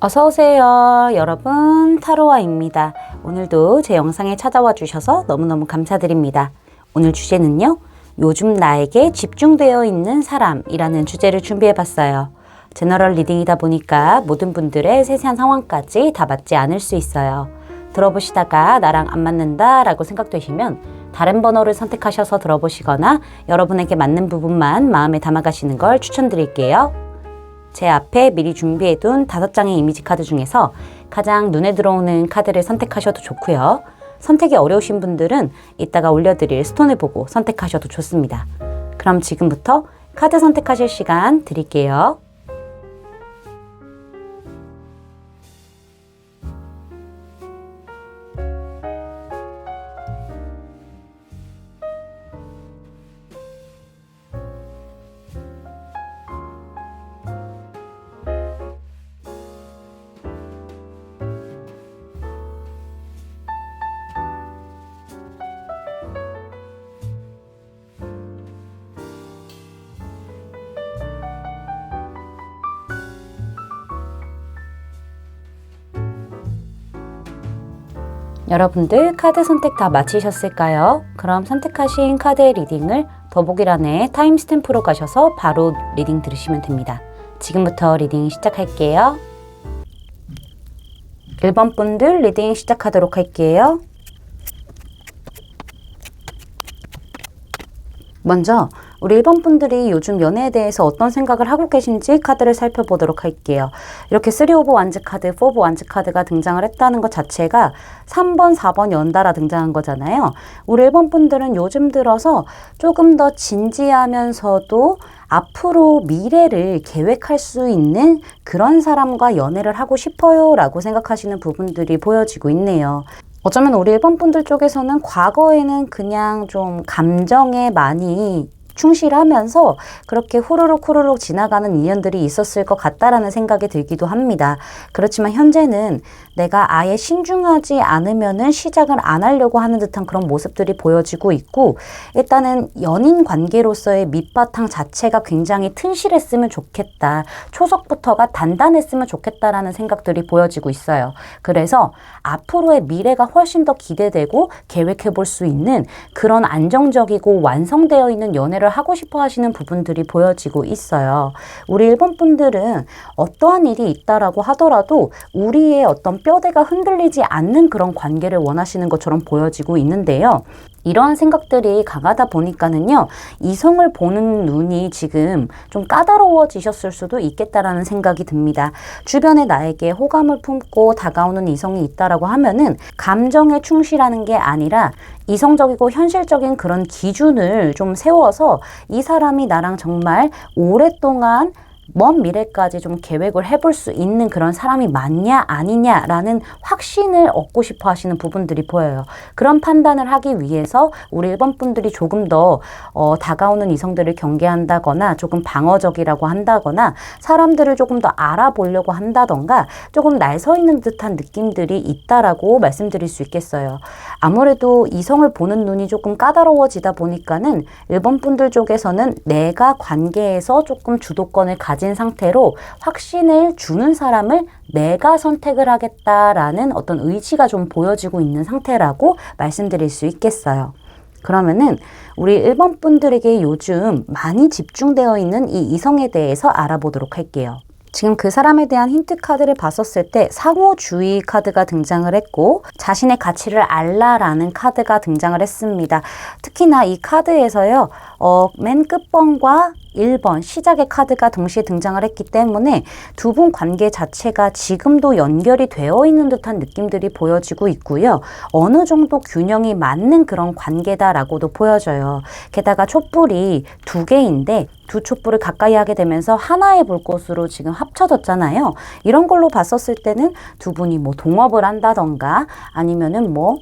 어서오세요. 여러분, 타로아입니다. 오늘도 제 영상에 찾아와 주셔서 너무너무 감사드립니다. 오늘 주제는요, 요즘 나에게 집중되어 있는 사람이라는 주제를 준비해봤어요. 제너럴 리딩이다 보니까 모든 분들의 세세한 상황까지 다 맞지 않을 수 있어요. 들어보시다가 나랑 안 맞는다 라고 생각되시면 다른 번호를 선택하셔서 들어보시거나 여러분에게 맞는 부분만 마음에 담아가시는 걸 추천드릴게요. 제 앞에 미리 준비해둔 5장의 이미지 카드 중에서 가장 눈에 들어오는 카드를 선택하셔도 좋고요. 선택이 어려우신 분들은 이따가 올려드릴 스톤을 보고 선택하셔도 좋습니다. 그럼 지금부터 카드 선택하실 시간 드릴게요. 여러분들 카드 선택 다 마치셨을까요? 그럼 선택하신 카드의 리딩을 더보기란에 타임스탬프로 가셔서 바로 리딩 들으시면 됩니다. 지금부터 리딩 시작할게요. 1번 분들 리딩 시작하도록 할게요. 먼저 우리 1번 분들이 요즘 연애에 대해서 어떤 생각을 하고 계신지 카드를 살펴보도록 할게요. 이렇게 3 오브 완즈 카드, 4 오브 완즈 카드가 등장을 했다는 것 자체가 3번, 4번 연달아 등장한 거잖아요. 우리 1번 분들은 요즘 들어서 조금 더 진지하면서도 앞으로 미래를 계획할 수 있는 그런 사람과 연애를 하고 싶어요 라고 생각하시는 부분들이 보여지고 있네요. 어쩌면 우리 1번 분들 쪽에서는 과거에는 그냥 좀 감정에 많이 충실하면서 그렇게 후루룩 지나가는 인연들이 있었을 것 같다라는 생각이 들기도 합니다. 그렇지만 현재는 내가 아예 신중하지 않으면은 시작을 안 하려고 하는 듯한 그런 모습들이 보여지고 있고, 일단은 연인 관계로서의 밑바탕 자체가 굉장히 튼실했으면 좋겠다. 초석부터가 단단했으면 좋겠다라는 생각들이 보여지고 있어요. 그래서 앞으로의 미래가 훨씬 더 기대되고 계획해 볼 수 있는 그런 안정적이고 완성되어 있는 연애를 하고 싶어 하시는 부분들이 보여지고 있어요. 우리 1번 분들은 어떠한 일이 있다라고 하더라도 우리의 어떤 뼈대가 흔들리지 않는 그런 관계를 원하시는 것처럼 보여지고 있는데요. 이런 생각들이 강하다 보니까는요, 이성을 보는 눈이 지금 좀 까다로워지셨을 수도 있겠다라는 생각이 듭니다. 주변에 나에게 호감을 품고 다가오는 이성이 있다라고 하면은 감정에 충실하는 게 아니라 이성적이고 현실적인 그런 기준을 좀 세워서 이 사람이 나랑 정말 오랫동안 먼 미래까지 좀 계획을 해볼 수 있는 그런 사람이 맞냐 아니냐라는 확신을 얻고 싶어 하시는 부분들이 보여요. 그런 판단을 하기 위해서 우리 1번 분들이 조금 더 다가오는 이성들을 경계한다거나 조금 방어적이라고 한다거나 사람들을 조금 더 알아보려고 한다던가 조금 날 서 있는 듯한 느낌들이 있다라고 말씀드릴 수 있겠어요. 아무래도 이성을 보는 눈이 조금 까다로워지다 보니까는 1번 분들 쪽에서는 내가 관계에서 조금 주도권을 가진 상태로 확신을 주는 사람을 내가 선택을 하겠다라는 어떤 의지가 좀 보여지고 있는 상태라고 말씀드릴 수 있겠어요. 그러면은 우리 1번 분들에게 요즘 많이 집중되어 있는 이 이성에 대해서 알아보도록 할게요. 지금 그 사람에 대한 힌트 카드를 봤었을 때 상호주의 카드가 등장을 했고 자신의 가치를 알라라는 카드가 등장을 했습니다. 특히나 이 카드에서요, 맨 끝번과 1번 시작의 카드가 동시에 등장을 했기 때문에 두 분 관계 자체가 지금도 연결이 되어 있는 듯한 느낌들이 보여지고 있고요. 어느 정도 균형이 맞는 그런 관계다라고도 보여져요. 게다가 촛불이 2개인데 두 촛불을 가까이 하게 되면서 하나의 불꽃으로 지금 합쳐졌잖아요. 이런 걸로 봤었을 때는 두 분이 뭐 동업을 한다던가 아니면은 뭐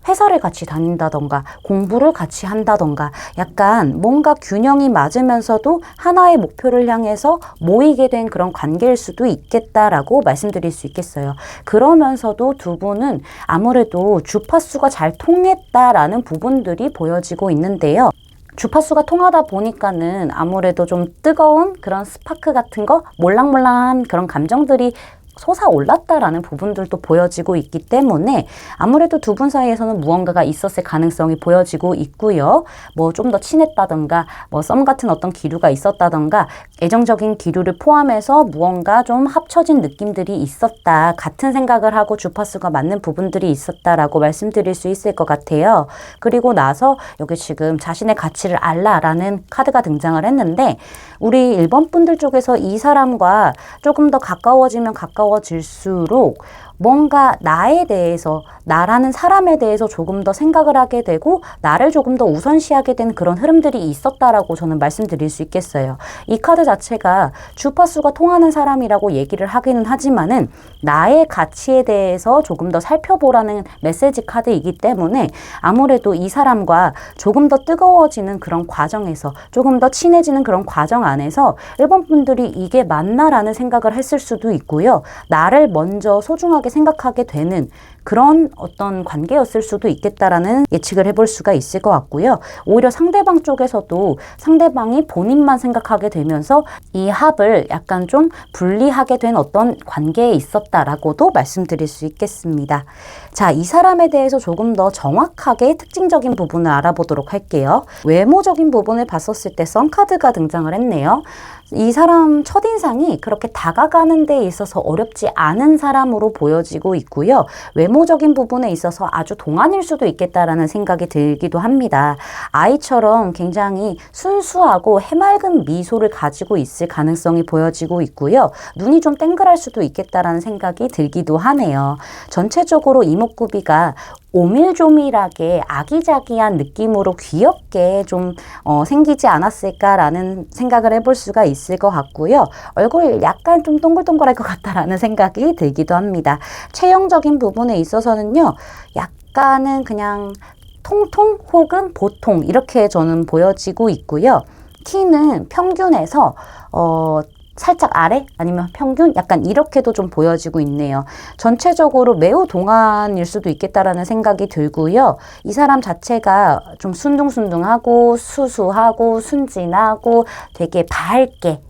회사를 같이 다닌다던가 공부를 같이 한다던가 약간 뭔가 균형이 맞으면서도 하나의 목표를 향해서 모이게 된 그런 관계일 수도 있겠다라고 말씀드릴 수 있겠어요. 그러면서도 두 분은 아무래도 주파수가 잘 통했다라는 부분들이 보여지고 있는데요. 주파수가 통하다 보니까는 아무래도 좀 뜨거운 그런 스파크 같은 거, 몰랑몰랑한 그런 감정들이 솟아올랐다라는 부분들도 보여지고 있기 때문에 아무래도 두 분 사이에서는 무언가가 있었을 가능성이 보여지고 있고요. 뭐 좀 더 친했다던가 뭐 썸 같은 어떤 기류가 있었다던가 애정적인 기류를 포함해서 무언가 좀 합쳐진 느낌들이 있었다. 같은 생각을 하고 주파수가 맞는 부분들이 있었다라고 말씀드릴 수 있을 것 같아요. 그리고 나서 여기 지금 자신의 가치를 알라라는 카드가 등장을 했는데 우리 1번 분들 쪽에서 이 사람과 조금 더 가까워지면 가까워질수록 뭔가 나에 대해서, 나라는 사람에 대해서 조금 더 생각을 하게 되고 나를 조금 더 우선시하게 된 그런 흐름들이 있었다라고 저는 말씀드릴 수 있겠어요. 이 카드 자체가 주파수가 통하는 사람이라고 얘기를 하기는 하지만은 나의 가치에 대해서 조금 더 살펴보라는 메시지 카드이기 때문에 아무래도 이 사람과 조금 더 뜨거워지는 그런 과정에서, 조금 더 친해지는 그런 과정 안에서 1번 분들이 이게 맞나라는 생각을 했을 수도 있고요. 나를 먼저 소중하게 생각하게 되는 그런 어떤 관계였을 수도 있겠다라는 예측을 해볼 수가 있을 것 같고요. 오히려 상대방 쪽에서도 상대방이 본인만 생각하게 되면서 이 합을 약간 좀 분리하게 된 어떤 관계에 있었다라고도 말씀드릴 수 있겠습니다. 자, 이 사람에 대해서 조금 더 정확하게 특징적인 부분을 알아보도록 할게요. 외모적인 부분을 봤었을 때 썬카드가 등장을 했네요. 이 사람 첫인상이 그렇게 다가가는 데 있어서 어렵지 않은 사람으로 보여지고 있고요. 외모적인 부분에 있어서 아주 동안일 수도 있겠다라는 생각이 들기도 합니다. 아이처럼 굉장히 순수하고 해맑은 미소를 가지고 있을 가능성이 보여지고 있고요. 눈이 좀 땡글할 수도 있겠다라는 생각이 들기도 하네요. 전체적으로 이목구비가 오밀조밀하게 아기자기한 느낌으로 귀엽게 좀 생기지 않았을까라는 생각을 해볼 수가 있을 것 같고요. 얼굴 약간 좀 동글동글할 것 같다라는 생각이 들기도 합니다. 체형적인 부분에 있어서는요. 약간은 그냥 통통 혹은 보통 이렇게 저는 보여지고 있고요. 키는 평균에서 살짝 아래 아니면 평균 약간 이렇게도 좀 보여지고 있네요. 전체적으로 매우 동안일 수도 있겠다라는 생각이 들고요. 이 사람 자체가 좀 순둥순둥하고 수수하고 순진하고 되게 밝게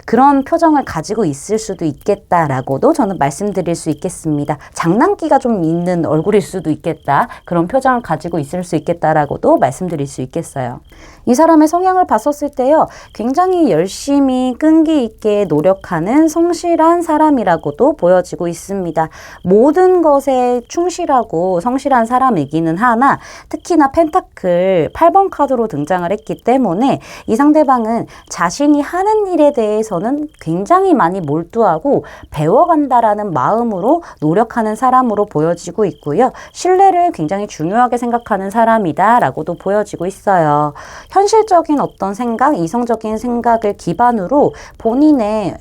그런 표정을 가지고 있을 수도 있겠다라고도 저는 말씀드릴 수 있겠습니다. 장난기가 좀 있는 얼굴일 수도 있겠다. 그런 표정을 가지고 있을 수 있겠다라고도 말씀드릴 수 있겠어요. 이 사람의 성향을 봤었을 때요. 굉장히 열심히 끈기 있게 노력하는 성실한 사람이라고도 보여지고 있습니다. 모든 것에 충실하고 성실한 사람이기는 하나 특히나 펜타클 8번 카드로 등장을 했기 때문에 이 상대방은 자신이 하는 일에 대해서는 굉장히 많이 몰두하고 배워간다라는 마음으로 노력하는 사람으로 보여지고 있고요. 신뢰를 굉장히 중요하게 생각하는 사람이다 라고도 보여지고 있어요. 현실적인 어떤 생각, 이성적인 생각을 기반으로 본인의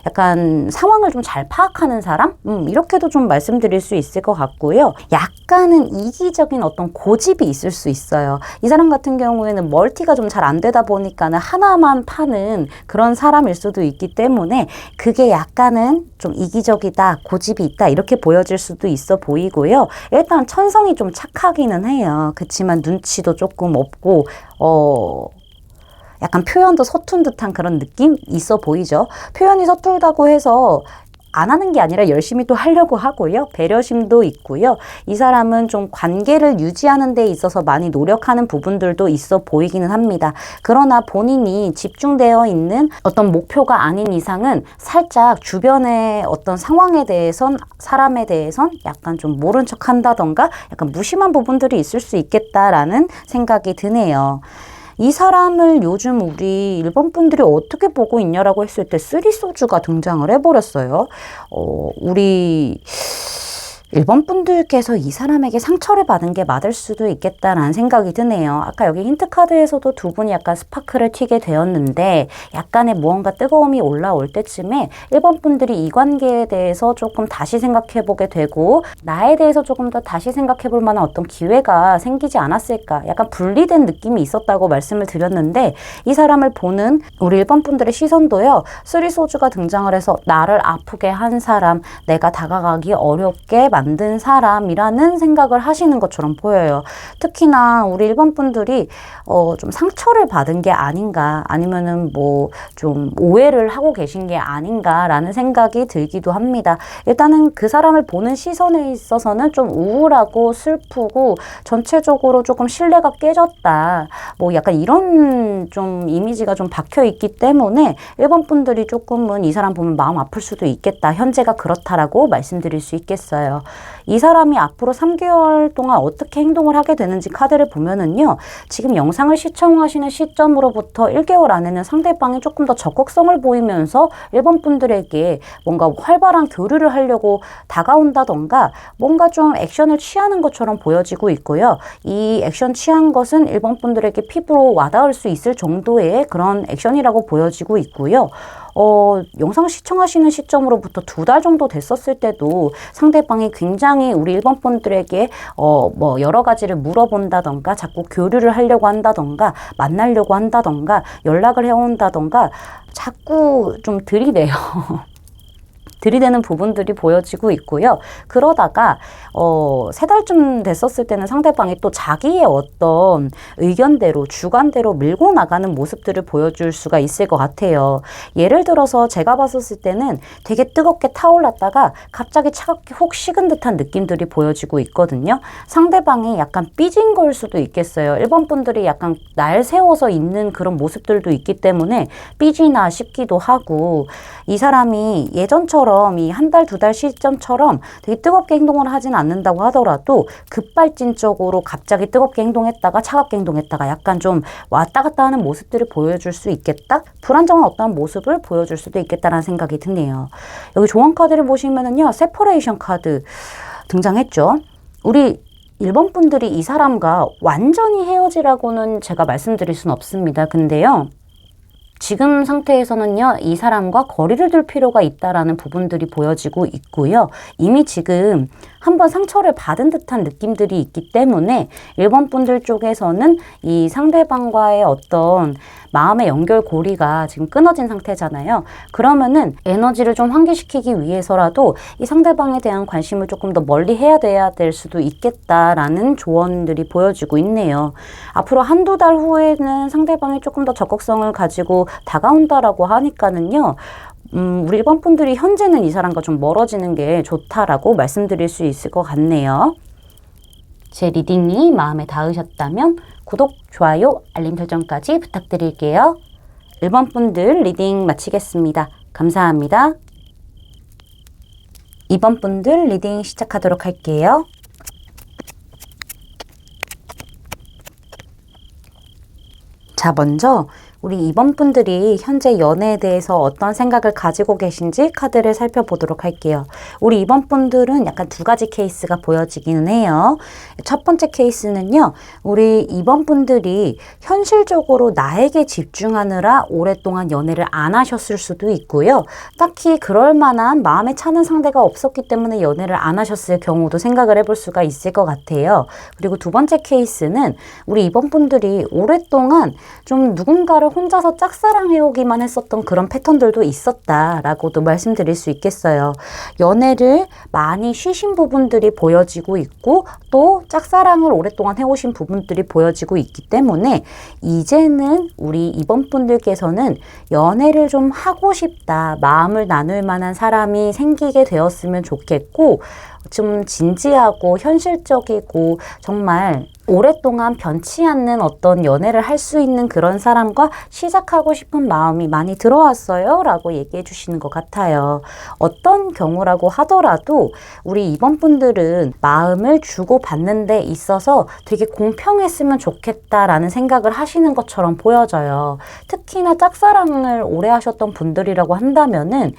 약간 상황을 좀 잘 파악하는 사람? 이렇게도 좀 말씀드릴 수 있을 것 같고요. 약간은 이기적인 어떤 고집이 있을 수 있어요. 이 사람 같은 경우에는 멀티가 좀 잘 안 되다 보니까는 하나만 파는 그런 사람일 수도 있기 때문에 그게 약간은 좀 이기적이다, 고집이 있다 이렇게 보여질 수도 있어 보이고요. 일단 천성이 좀 착하기는 해요. 그렇지만 눈치도 조금 없고 약간 표현도 서툰 듯한 그런 느낌 있어 보이죠. 표현이 서툴다고 해서 안 하는 게 아니라 열심히 또 하려고 하고요. 배려심도 있고요. 이 사람은 좀 관계를 유지하는 데 있어서 많이 노력하는 부분들도 있어 보이기는 합니다. 그러나 본인이 집중되어 있는 어떤 목표가 아닌 이상은 살짝 주변의 어떤 상황에 대해선, 사람에 대해선 약간 좀 모른 척 한다던가 약간 무심한 부분들이 있을 수 있겠다라는 생각이 드네요. 이 사람을 요즘 우리 일본 분들이 어떻게 보고 있냐라고 했을 때 쓰리소주가 등장을 해버렸어요. 우리 일본 분들께서 이 사람에게 상처를 받은 게 맞을 수도 있겠다라는 생각이 드네요. 아까 여기 힌트 카드에서도 두 분이 약간 스파크를 튀게 되었는데 약간의 무언가 뜨거움이 올라올 때쯤에 일본 분들이 이 관계에 대해서 조금 다시 생각해보게 되고 나에 대해서 조금 더 다시 생각해볼 만한 어떤 기회가 생기지 않았을까. 약간 분리된 느낌이 있었다고 말씀을 드렸는데 이 사람을 보는 우리 일본 분들의 시선도요. 쓰리소주가 등장을 해서 나를 아프게 한 사람, 내가 다가가기 어렵게 만든 만든 사람이라는 생각을 하시는 것처럼 보여요. 특히나 우리 1번 분들이 좀 상처를 받은 게 아닌가, 아니면은 뭐 좀 오해를 하고 계신 게 아닌가라는 생각이 들기도 합니다. 일단은 그 사람을 보는 시선에 있어서는 좀 우울하고 슬프고 전체적으로 조금 신뢰가 깨졌다, 뭐 약간 이런 좀 이미지가 좀 박혀 있기 때문에 1번 분들이 조금은 이 사람 보면 마음 아플 수도 있겠다, 현재가 그렇다라고 말씀드릴 수 있겠어요. 이 사람이 앞으로 3개월 동안 어떻게 행동을 하게 되는지 카드를 보면은요, 지금 영상을 시청하시는 시점으로부터 1개월 안에는 상대방이 조금 더 적극성을 보이면서 1번 분들에게 뭔가 활발한 교류를 하려고 다가온다던가 뭔가 좀 액션을 취하는 것처럼 보여지고 있고요. 이 액션 취한 것은 1번 분들에게 피부로 와닿을 수 있을 정도의 그런 액션이라고 보여지고 있고요. 영상 시청하시는 시점으로부터 2달 정도 됐었을 때도 상대방이 굉장히 우리 1번 분들에게 뭐 여러 가지를 물어본다던가 자꾸 교류를 하려고 한다던가 만나려고 한다던가 연락을 해온다던가 자꾸 좀 들이대요. 들이대는 부분들이 보여지고 있고요. 그러다가 3달쯤 됐었을 때는 상대방이 또 자기의 어떤 의견대로 주관대로 밀고 나가는 모습들을 보여줄 수가 있을 것 같아요. 예를 들어서 제가 봤었을 때는 되게 뜨겁게 타올랐다가 갑자기 차갑게 혹 식은 듯한 느낌들이 보여지고 있거든요. 상대방이 약간 삐진 걸 수도 있겠어요. 1번 분들이 약간 날 세워서 있는 그런 모습들도 있기 때문에 삐지나 싶기도 하고, 이 사람이 예전처럼 이 1달, 2달 시점처럼 되게 뜨겁게 행동을 하진 않는다고 하더라도 급발진적으로 갑자기 뜨겁게 행동했다가 차갑게 행동했다가 약간 좀 왔다 갔다 하는 모습들을 보여줄 수 있겠다? 불안정한 어떤 모습을 보여줄 수도 있겠다라는 생각이 드네요. 여기 조언 카드를 보시면은요, 세퍼레이션 카드 등장했죠. 우리 1번 분들이 이 사람과 완전히 헤어지라고는 제가 말씀드릴 수는 없습니다. 근데요, 지금 상태에서는요, 이 사람과 거리를 둘 필요가 있다라는 부분들이 보여지고 있고요. 이미 지금 한번 상처를 받은 듯한 느낌들이 있기 때문에 1번 분들 쪽에서는 이 상대방과의 어떤 마음의 연결고리가 지금 끊어진 상태잖아요. 그러면은 에너지를 좀 환기시키기 위해서라도 이 상대방에 대한 관심을 조금 더 멀리 해야 될 수도 있겠다라는 조언들이 보여지고 있네요. 앞으로 1~2달 후에는 상대방이 조금 더 적극성을 가지고 다가온다라고 하니까는요, 우리 1번 분들이 현재는 이 사람과 좀 멀어지는 게 좋다라고 말씀드릴 수 있을 것 같네요. 제 리딩이 마음에 닿으셨다면 구독, 좋아요, 알림 설정까지 부탁드릴게요. 1번 분들 리딩 마치겠습니다. 감사합니다. 2번 분들 리딩 시작하도록 할게요. 자, 먼저 우리 2번 분들이 현재 연애에 대해서 어떤 생각을 가지고 계신지 카드를 살펴보도록 할게요. 우리 2번 분들은 약간 2가지 케이스가 보여지기는 해요. 첫 번째 케이스는요, 우리 2번 분들이 현실적으로 나에게 집중하느라 오랫동안 연애를 안 하셨을 수도 있고요. 딱히 그럴 만한 마음에 차는 상대가 없었기 때문에 연애를 안 하셨을 경우도 생각을 해볼 수가 있을 것 같아요. 그리고 2번째 케이스는 우리 2번 분들이 오랫동안 좀 누군가를 혼자서 짝사랑해오기만 했었던 그런 패턴들도 있었다라고도 말씀드릴 수 있겠어요. 연애를 많이 쉬신 부분들이 보여지고 있고 또 짝사랑을 오랫동안 해오신 부분들이 보여지고 있기 때문에 이제는 우리 2번 분들께서는 연애를 좀 하고 싶다, 마음을 나눌 만한 사람이 생기게 되었으면 좋겠고, 좀 진지하고 현실적이고 정말 오랫동안 변치 않는 어떤 연애를 할 수 있는 그런 사람과 시작하고 싶은 마음이 많이 들어왔어요 라고 얘기해 주시는 것 같아요. 어떤 경우라고 하더라도 우리 2번 분들은 마음을 주고받는 데 있어서 되게 공평했으면 좋겠다라는 생각을 하시는 것처럼 보여져요. 특히나 짝사랑을 오래 하셨던 분들이라고 한다면은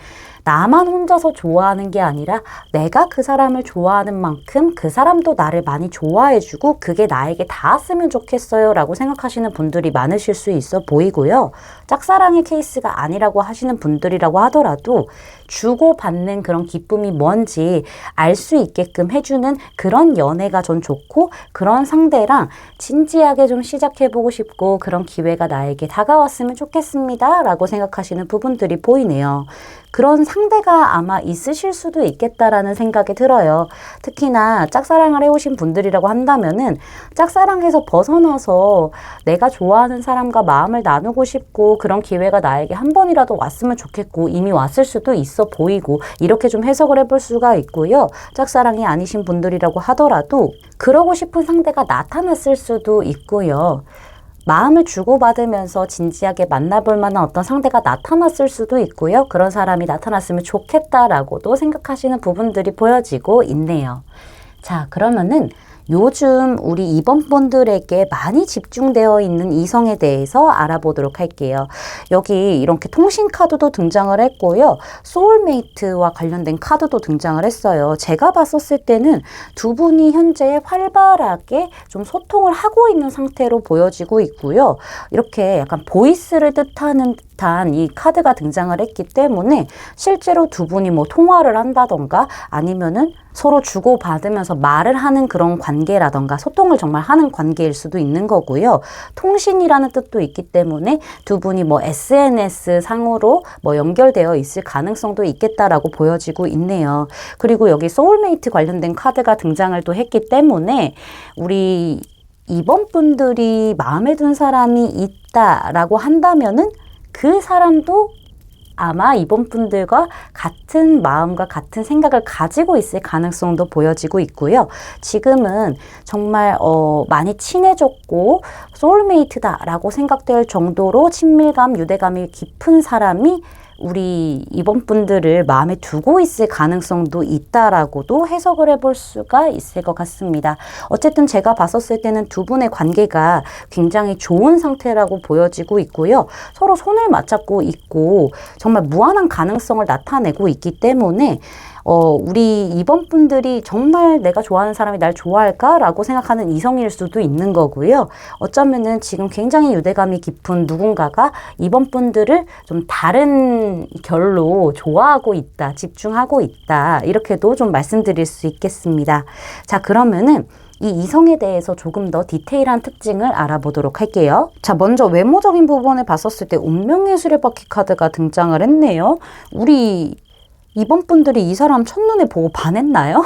나만 혼자서 좋아하는 게 아니라 내가 그 사람을 좋아하는 만큼 그 사람도 나를 많이 좋아해주고 그게 나에게 닿았으면 좋겠어요 라고 생각하시는 분들이 많으실 수 있어 보이고요. 짝사랑의 케이스가 아니라고 하시는 분들이라고 하더라도 주고받는 그런 기쁨이 뭔지 알 수 있게끔 해주는 그런 연애가 전 좋고, 그런 상대랑 진지하게 좀 시작해보고 싶고 그런 기회가 나에게 다가왔으면 좋겠습니다 라고 생각하시는 부분들이 보이네요. 그런 상대가 아마 있으실 수도 있겠다라는 생각이 들어요. 특히나 짝사랑을 해오신 분들이라고 한다면은 짝사랑에서 벗어나서 내가 좋아하는 사람과 마음을 나누고 싶고 그런 기회가 나에게 한 번이라도 왔으면 좋겠고 이미 왔을 수도 있어 보이고 이렇게 좀 해석을 해볼 수가 있고요. 짝사랑이 아니신 분들이라고 하더라도 그러고 싶은 상대가 나타났을 수도 있고요. 마음을 주고받으면서 진지하게 만나볼 만한 어떤 상대가 나타났을 수도 있고요. 그런 사람이 나타났으면 좋겠다라고도 생각하시는 부분들이 보여지고 있네요. 자, 그러면은 요즘 우리 2번 분들에게 많이 집중되어 있는 이성에 대해서 알아보도록 할게요. 여기 이렇게 통신 카드도 등장을 했고요. 소울메이트와 관련된 카드도 등장을 했어요. 제가 봤었을 때는 두 분이 현재 활발하게 좀 소통을 하고 있는 상태로 보여지고 있고요. 이렇게 약간 보이스를 뜻하는 듯한 이 카드가 등장을 했기 때문에 실제로 두 분이 뭐 통화를 한다던가 아니면은 서로 주고받으면서 말을 하는 그런 관계라던가 소통을 정말 하는 관계일 수도 있는 거고요. 통신이라는 뜻도 있기 때문에 두 분이 뭐 SNS 상으로 뭐 연결되어 있을 가능성도 있겠다라고 보여지고 있네요. 그리고 여기 소울메이트 관련된 카드가 등장을 또 했기 때문에 우리 2번 분들이 마음에 든 사람이 있다라고 한다면은 그 사람도 아마 이번 분들과 같은 마음과 같은 생각을 가지고 있을 가능성도 보여지고 있고요. 지금은 정말 많이 친해졌고 소울메이트다라고 생각될 정도로 친밀감, 유대감이 깊은 사람이 우리 이번 분들을 마음에 두고 있을 가능성도 있다라고도 해석을 해볼 수가 있을 것 같습니다. 어쨌든 제가 봤었을 때는 두 분의 관계가 굉장히 좋은 상태라고 보여지고 있고요. 서로 손을 맞잡고 있고 정말 무한한 가능성을 나타내고 있기 때문에 우리 이번 분들이 정말 내가 좋아하는 사람이 날 좋아할까라고 생각하는 이성일 수도 있는 거고요. 어쩌면은 지금 굉장히 유대감이 깊은 누군가가 이번 분들을 좀 다른 결로 좋아하고 있다, 집중하고 있다, 이렇게도 좀 말씀드릴 수 있겠습니다. 자, 그러면은 이 이성에 대해서 조금 더 디테일한 특징을 알아보도록 할게요. 자, 먼저 외모적인 부분을 봤었을 때 운명의 수레바퀴 카드가 등장을 했네요. 우리 이번 분들이 이 사람 첫눈에 보고 반했나요?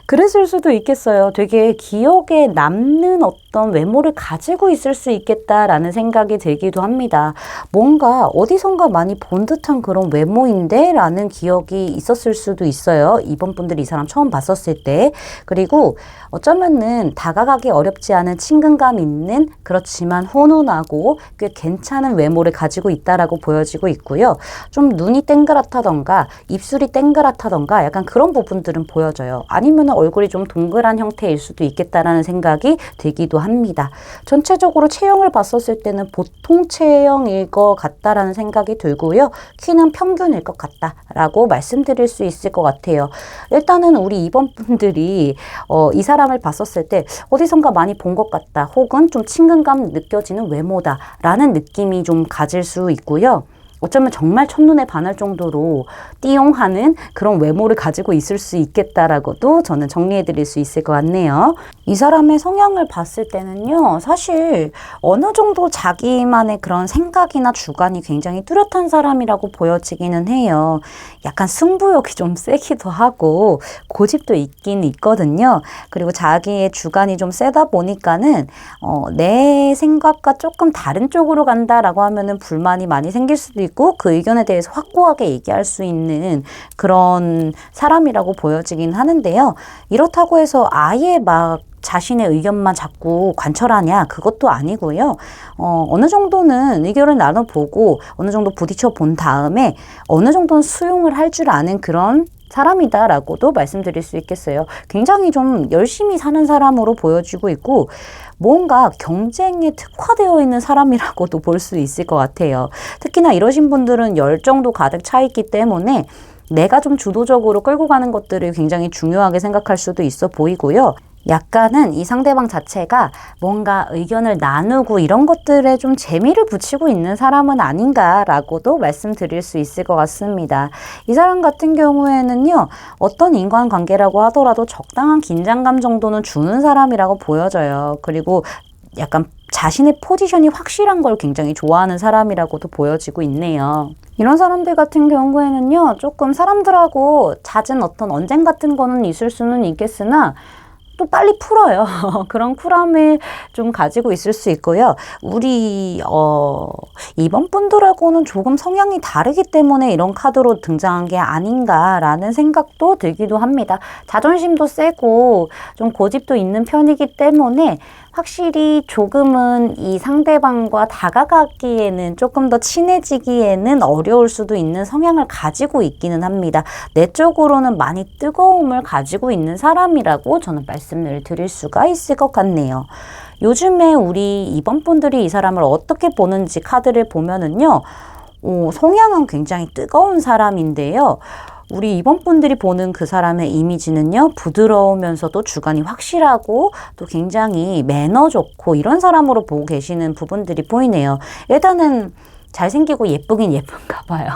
그랬을 수도 있겠어요. 되게 기억에 남는 어떤 외모를 가지고 있을 수 있겠다라는 생각이 들기도 합니다. 뭔가 어디선가 많이 본 듯한 그런 외모인데 라는 기억이 있었을 수도 있어요. 이번 분들이 이 사람 처음 봤었을 때. 그리고 어쩌면은 다가가기 어렵지 않은 친근감 있는 그렇지만 훈훈하고 꽤 괜찮은 외모를 가지고 있다라고 보여지고 있고요. 좀 눈이 땡그랗다던가 입술이 땡그랗다던가 약간 그런 부분들은 보여져요. 아니면 얼굴이 좀 동그란 형태일 수도 있겠다라는 생각이 들기도 합니다. 전체적으로 체형을 봤었을 때는 보통 체형일 것 같다라는 생각이 들고요. 키는 평균일 것 같다라고 말씀드릴 수 있을 것 같아요. 일단은 우리 이번 분들이 이 사람을 봤었을 때 어디선가 많이 본 것 같다 혹은 좀 친근감 느껴지는 외모다라는 느낌이 좀 가질 수 있고요. 어쩌면 정말 첫눈에 반할 정도로 띠용하는 그런 외모를 가지고 있을 수 있겠다라고도 저는 정리해드릴 수 있을 것 같네요. 이 사람의 성향을 봤을 때는요, 사실 어느 정도 자기만의 그런 생각이나 주관이 굉장히 뚜렷한 사람이라고 보여지기는 해요. 약간 승부욕이 좀 세기도 하고 고집도 있긴 있거든요. 그리고 자기의 주관이 좀 세다 보니까는 내 생각과 조금 다른 쪽으로 간다라고 하면은 불만이 많이 생길 수도 있고 그 의견에 대해서 확고하게 얘기할 수 있는 그런 사람이라고 보여지긴 하는데요. 이렇다고 해서 아예 막 자신의 의견만 자꾸 관철하냐? 그것도 아니고요. 어느 정도는 의견을 나눠보고 어느 정도 부딪혀 본 다음에 어느 정도는 수용을 할 줄 아는 그런 사람이다라고도 말씀드릴 수 있겠어요. 굉장히 좀 열심히 사는 사람으로 보여지고 있고 뭔가 경쟁에 특화되어 있는 사람이라고도 볼 수 있을 것 같아요. 특히나 이러신 분들은 열정도 가득 차 있기 때문에 내가 좀 주도적으로 끌고 가는 것들을 굉장히 중요하게 생각할 수도 있어 보이고요. 약간은 이 상대방 자체가 뭔가 의견을 나누고 이런 것들에 좀 재미를 붙이고 있는 사람은 아닌가라고도 말씀드릴 수 있을 것 같습니다. 이 사람 같은 경우에는요, 어떤 인간관계라고 하더라도 적당한 긴장감 정도는 주는 사람이라고 보여져요. 그리고 약간 자신의 포지션이 확실한 걸 굉장히 좋아하는 사람이라고도 보여지고 있네요. 이런 사람들 같은 경우에는요, 조금 사람들하고 잦은 어떤 언쟁 같은 거는 있을 수는 있겠으나 또 빨리 풀어요. 그런 쿨함을 좀 가지고 있을 수 있고요. 우리 이번 분들하고는 조금 성향이 다르기 때문에 이런 카드로 등장한 게 아닌가라는 생각도 들기도 합니다. 자존심도 세고 좀 고집도 있는 편이기 때문에 확실히 조금은 이 상대방과 다가가기에는 조금 더 친해지기에는 어려울 수도 있는 성향을 가지고 있기는 합니다. 내적으로는 많이 뜨거움을 가지고 있는 사람이라고 저는 말씀을 드릴 수가 있을 것 같네요. 요즘에 우리 이번 분들이 이 사람을 어떻게 보는지 카드를 보면은요, 성향은 굉장히 뜨거운 사람인데요. 우리 이번 분들이 보는 그 사람의 이미지는요, 부드러우면서도 주관이 확실하고 또 굉장히 매너 좋고 이런 사람으로 보고 계시는 부분들이 보이네요. 일단은 잘생기고 예쁘긴 예쁜가 봐요.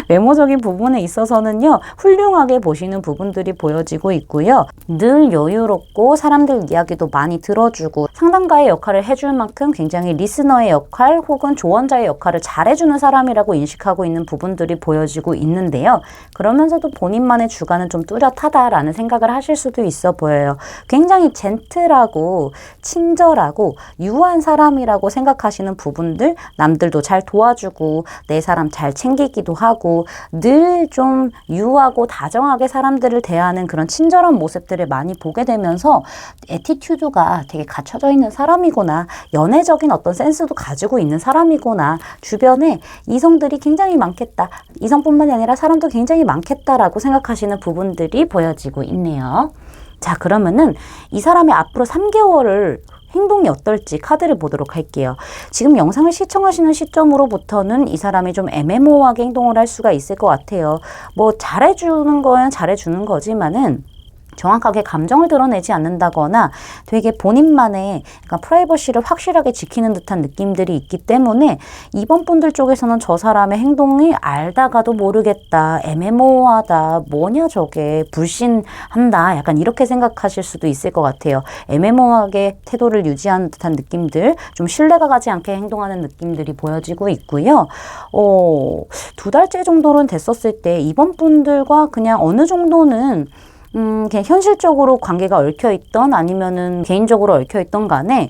외모적인 부분에 있어서는요, 훌륭하게 보시는 부분들이 보여지고 있고요. 늘 여유롭고 사람들 이야기도 많이 들어주고 상담가의 역할을 해줄 만큼 굉장히 리스너의 역할 혹은 조언자의 역할을 잘해주는 사람이라고 인식하고 있는 부분들이 보여지고 있는데요. 그러면서도 본인만의 주관은 좀 뚜렷하다라는 생각을 하실 수도 있어 보여요. 굉장히 젠틀하고 친절하고 유한 사람이라고 생각하시는 부분들, 남들도 잘 도와주고 내 사람 잘 챙기기도 하고 늘 좀 유하고 다정하게 사람들을 대하는 그런 친절한 모습들을 많이 보게 되면서 애티튜드가 되게 갖춰져 있는 사람이구나, 연애적인 어떤 센스도 가지고 있는 사람이구나, 주변에 이성들이 굉장히 많겠다, 이성뿐만이 아니라 사람도 굉장히 많겠다라고 생각하시는 부분들이 보여지고 있네요. 자, 그러면은 이 사람의 앞으로 3개월을 행동이 어떨지 카드를 보도록 할게요. 지금 영상을 시청하시는 시점으로부터는 이 사람이 좀 애매모호하게 행동을 할 수가 있을 것 같아요. 뭐 잘해주는 건 잘해주는 거지만은 정확하게 감정을 드러내지 않는다거나 되게 본인만의 약간 프라이버시를 확실하게 지키는 듯한 느낌들이 있기 때문에 이번 분들 쪽에서는 저 사람의 행동이 알다가도 모르겠다, 애매모호하다, 뭐냐 저게, 불신한다, 약간 이렇게 생각하실 수도 있을 것 같아요. 애매모호하게 태도를 유지하는 듯한 느낌들, 좀 신뢰가 가지 않게 행동하는 느낌들이 보여지고 있고요. 2달째 정도는 됐었을 때 이번 분들과 그냥 어느 정도는 그냥 현실적으로 관계가 얽혀있던 아니면은 개인적으로 얽혀있던 간에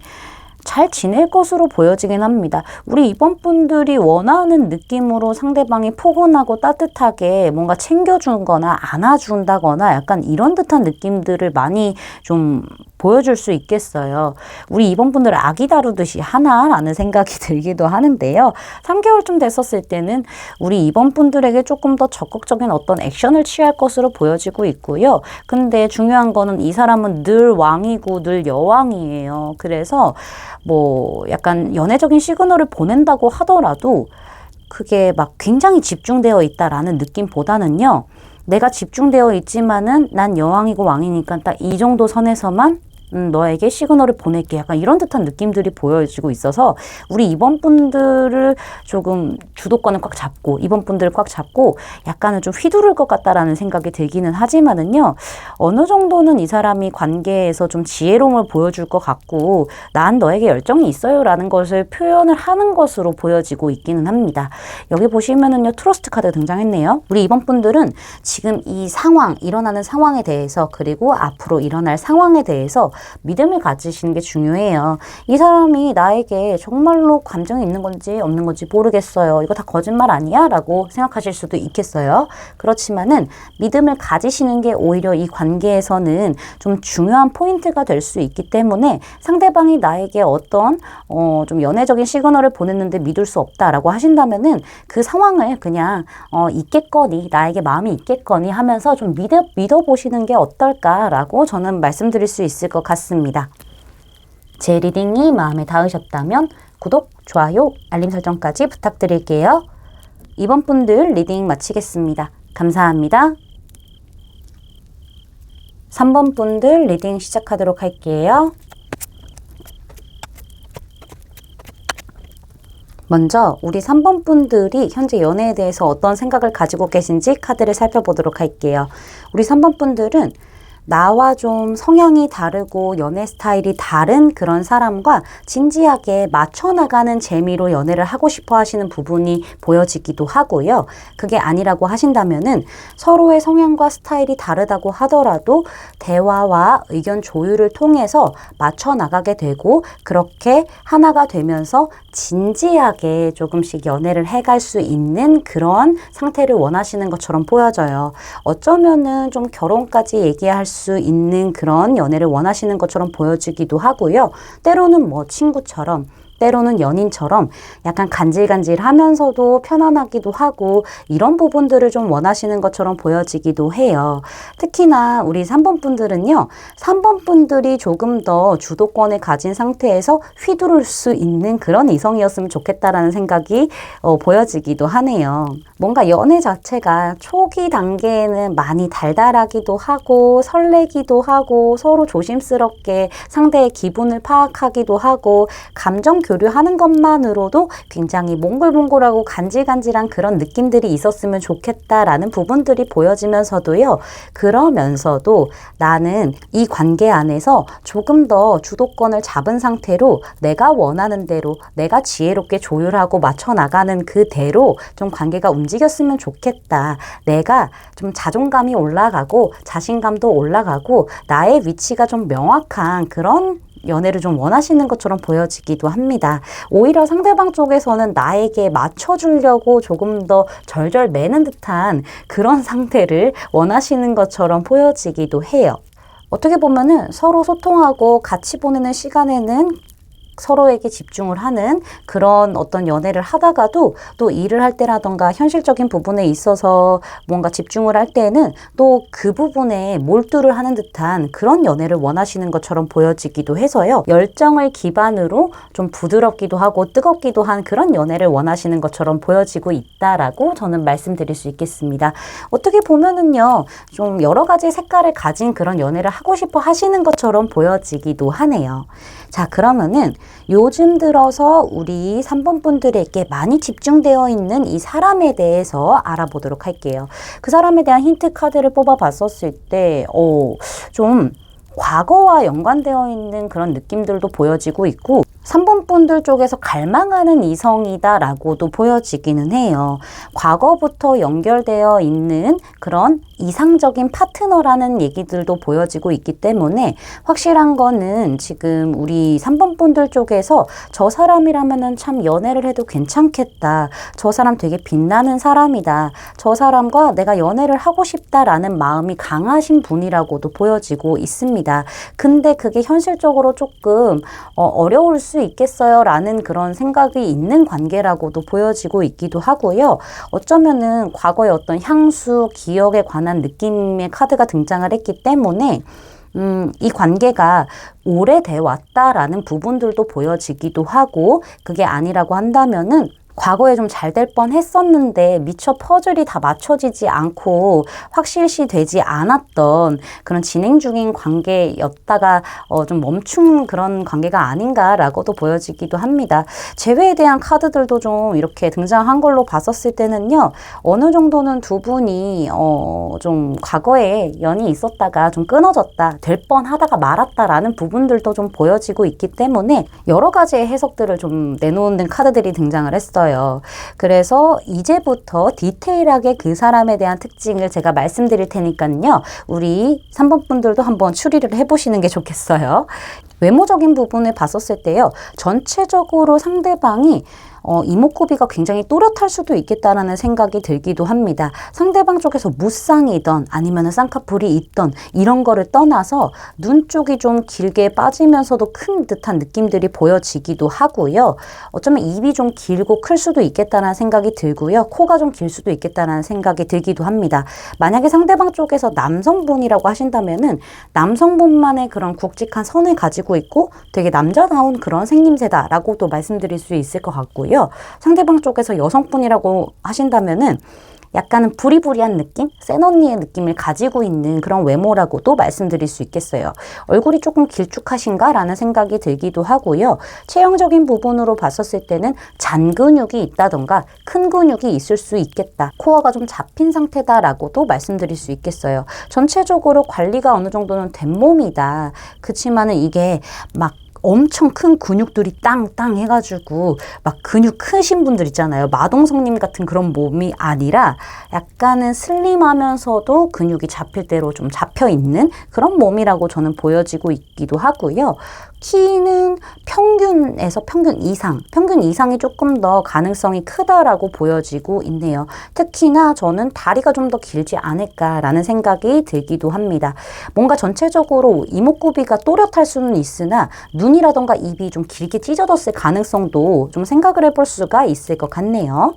잘 지낼 것으로 보여지긴 합니다. 우리 이번 분들이 원하는 느낌으로 상대방이 포근하고 따뜻하게 뭔가 챙겨주거나 안아준다거나 약간 이런 듯한 느낌들을 많이 좀 보여줄 수 있겠어요. 우리 이번 분들 아기 다루듯이 하나라는 생각이 들기도 하는데요. 3개월쯤 됐었을 때는 우리 이번 분들에게 조금 더 적극적인 어떤 액션을 취할 것으로 보여지고 있고요. 근데 중요한 거는 이 사람은 늘 왕이고 늘 여왕이에요. 그래서 뭐 약간 연애적인 시그널을 보낸다고 하더라도 그게 막 굉장히 집중되어 있다라는 느낌보다는요, 내가 집중되어 있지만은 난 여왕이고 왕이니까 딱 이 정도 선에서만 너에게 시그널을 보낼게, 약간 이런 듯한 느낌들이 보여지고 있어서 우리 이번 분들을 조금 주도권을 꽉 잡고 이번 분들을 꽉 잡고 약간은 좀 휘두를 것 같다라는 생각이 들기는 하지만은요, 어느 정도는 이 사람이 관계에서 좀 지혜로움을 보여줄 것 같고 난 너에게 열정이 있어요 라는 것을 표현을 하는 것으로 보여지고 있기는 합니다. 여기 보시면은요, 트러스트 카드가 등장했네요. 우리 이번 분들은 지금 이 상황, 일어나는 상황에 대해서 그리고 앞으로 일어날 상황에 대해서 믿음을 가지시는 게 중요해요. 이 사람이 나에게 정말로 감정이 있는 건지 없는 건지 모르겠어요, 이거 다 거짓말 아니야? 라고 생각하실 수도 있겠어요. 그렇지만은 믿음을 가지시는 게 오히려 이 관계에서는 좀 중요한 포인트가 될 수 있기 때문에 상대방이 나에게 어떤 좀 연애적인 시그널을 보냈는데 믿을 수 없다라고 하신다면은 그 상황을 그냥 있겠거니, 나에게 마음이 있겠거니 하면서 좀 믿어보시는 게 어떨까라고 저는 말씀드릴 수 있을 것 같습니다. 제 리딩이 마음에 닿으셨다면 구독, 좋아요, 알림 설정까지 부탁드릴게요. 이번 분들 리딩 마치겠습니다. 감사합니다. 3번 분들 리딩 시작하도록 할게요. 먼저 우리 3번 분들이 현재 연애에 대해서 어떤 생각을 가지고 계신지 카드를 살펴보도록 할게요. 우리 3번 분들은 나와 좀 성향이 다르고 연애 스타일이 다른 그런 사람과 진지하게 맞춰 나가는 재미로 연애를 하고 싶어 하시는 부분이 보여지기도 하고요. 그게 아니라고 하신다면은 서로의 성향과 스타일이 다르다고 하더라도 대화와 의견 조율을 통해서 맞춰 나가게 되고 그렇게 하나가 되면서 진지하게 조금씩 연애를 해갈 수 있는 그런 상태를 원하시는 것처럼 보여져요. 어쩌면은 좀 결혼까지 얘기할 수 있는 그런 연애를 원하시는 것처럼 보여지기도 하고요. 때로는 뭐 친구처럼 때로는 연인처럼 약간 간질간질하면서도 편안하기도 하고 이런 부분들을 좀 원하시는 것처럼 보여지기도 해요. 특히나 우리 3번 분들은요. 3번 분들이 조금 더 주도권을 가진 상태에서 휘두를 수 있는 그런 이성이었으면 좋겠다라는 생각이 보여지기도 하네요. 뭔가 연애 자체가 초기 단계에는 많이 달달하기도 하고 설레기도 하고 서로 조심스럽게 상대의 기분을 파악하기도 하고 감정 교류하는 것만으로도 굉장히 몽글몽글하고 간질간질한 그런 느낌들이 있었으면 좋겠다라는 부분들이 보여지면서도요. 그러면서도 나는 이 관계 안에서 조금 더 주도권을 잡은 상태로 내가 원하는 대로 내가 지혜롭게 조율하고 맞춰 나가는 그대로 좀 관계가 움직였으면 좋겠다. 내가 좀 자존감이 올라가고 자신감도 올라가고 나의 위치가 좀 명확한 그런 연애를 좀 원하시는 것처럼 보여지기도 합니다. 오히려 상대방 쪽에서는 나에게 맞춰주려고 조금 더 절절 매는 듯한 그런 상태를 원하시는 것처럼 보여지기도 해요. 어떻게 보면은 서로 소통하고 같이 보내는 시간에는 서로에게 집중을 하는 그런 어떤 연애를 하다가도 또 일을 할 때라던가 현실적인 부분에 있어서 뭔가 집중을 할 때는 또 그 부분에 몰두를 하는 듯한 그런 연애를 원하시는 것처럼 보여지기도 해서요. 열정을 기반으로 좀 부드럽기도 하고 뜨겁기도 한 그런 연애를 원하시는 것처럼 보여지고 있다라고 저는 말씀드릴 수 있겠습니다. 어떻게 보면은요. 좀 여러 가지 색깔을 가진 그런 연애를 하고 싶어 하시는 것처럼 보여지기도 하네요. 자, 그러면은 요즘 들어서 우리 3번 분들에게 많이 집중되어 있는 이 사람에 대해서 알아보도록 할게요. 그 사람에 대한 힌트 카드를 뽑아 봤었을 때, 좀 과거와 연관되어 있는 그런 느낌들도 보여지고 있고 3번 분들 쪽에서 갈망하는 이성이다라고도 보여지기는 해요. 과거부터 연결되어 있는 그런 이상적인 파트너라는 얘기들도 보여지고 있기 때문에 확실한 거는 지금 우리 3번 분들 쪽에서 저 사람이라면은 참 연애를 해도 괜찮겠다. 저 사람 되게 빛나는 사람이다. 저 사람과 내가 연애를 하고 싶다라는 마음이 강하신 분이라고도 보여지고 있습니다. 근데 그게 현실적으로 조금 어려울 수 있겠어요 라는 그런 생각이 있는 관계라고도 보여지고 있기도 하고요. 어쩌면은 과거의 어떤 향수, 기억에 관한 느낌의 카드가 등장을 했기 때문에 이 관계가 오래돼 왔다라는 부분들도 보여지기도 하고 그게 아니라고 한다면은 과거에 좀 잘 될 뻔 했었는데 미처 퍼즐이 다 맞춰지지 않고 확실시 되지 않았던 그런 진행 중인 관계였다가 좀 멈춘 그런 관계가 아닌가라고도 보여지기도 합니다. 재회에 대한 카드들도 좀 이렇게 등장한 걸로 봤었을 때는요. 어느 정도는 두 분이 좀 과거에 연이 있었다가 좀 끊어졌다, 될 뻔하다가 말았다라는 부분들도 좀 보여지고 있기 때문에 여러 가지의 해석들을 좀 내놓는 카드들이 등장을 했어요. 그래서 이제부터 디테일하게 그 사람에 대한 특징을 제가 말씀드릴 테니까요. 우리 3번 분들도 한번 추리를 해보시는 게 좋겠어요. 외모적인 부분을 봤었을 때요. 전체적으로 상대방이 이목구비가 굉장히 또렷할 수도 있겠다라는 생각이 들기도 합니다. 상대방 쪽에서 무쌍이던 아니면 쌍꺼풀이 있던 이런 거를 떠나서 눈 쪽이 좀 길게 빠지면서도 큰 듯한 느낌들이 보여지기도 하고요. 어쩌면 입이 좀 길고 클 수도 있겠다는 생각이 들고요. 코가 좀 길 수도 있겠다는 생각이 들기도 합니다. 만약에 상대방 쪽에서 남성분이라고 하신다면은 남성분만의 그런 굵직한 선을 가지고 있고 되게 남자다운 그런 생김새다라고도 말씀드릴 수 있을 것 같고요. 상대방 쪽에서 여성분이라고 하신다면은 약간은 부리부리한 느낌? 센 언니의 느낌을 가지고 있는 그런 외모라고도 말씀드릴 수 있겠어요. 얼굴이 조금 길쭉하신가? 라는 생각이 들기도 하고요. 체형적인 부분으로 봤었을 때는 잔 근육이 있다던가 큰 근육이 있을 수 있겠다. 코어가 좀 잡힌 상태다라고도 말씀드릴 수 있겠어요. 전체적으로 관리가 어느 정도는 된 몸이다. 그치만은 이게 막 엄청 큰 근육들이 땅땅 해가지고 막 근육 크신 분들 있잖아요. 마동석님 같은 그런 몸이 아니라 약간은 슬림하면서도 근육이 잡힐 대로 좀 잡혀있는 그런 몸이라고 저는 보여지고 있기도 하고요. 키는 평균에서 평균 이상이 조금 더 가능성이 크다라고 보여지고 있네요. 특히나 저는 다리가 좀 더 길지 않을까라는 생각이 들기도 합니다. 뭔가 전체적으로 이목구비가 또렷할 수는 있으나 눈이라던가 입이 좀 길게 찢어졌을 가능성도 좀 생각을 해볼 수가 있을 것 같네요.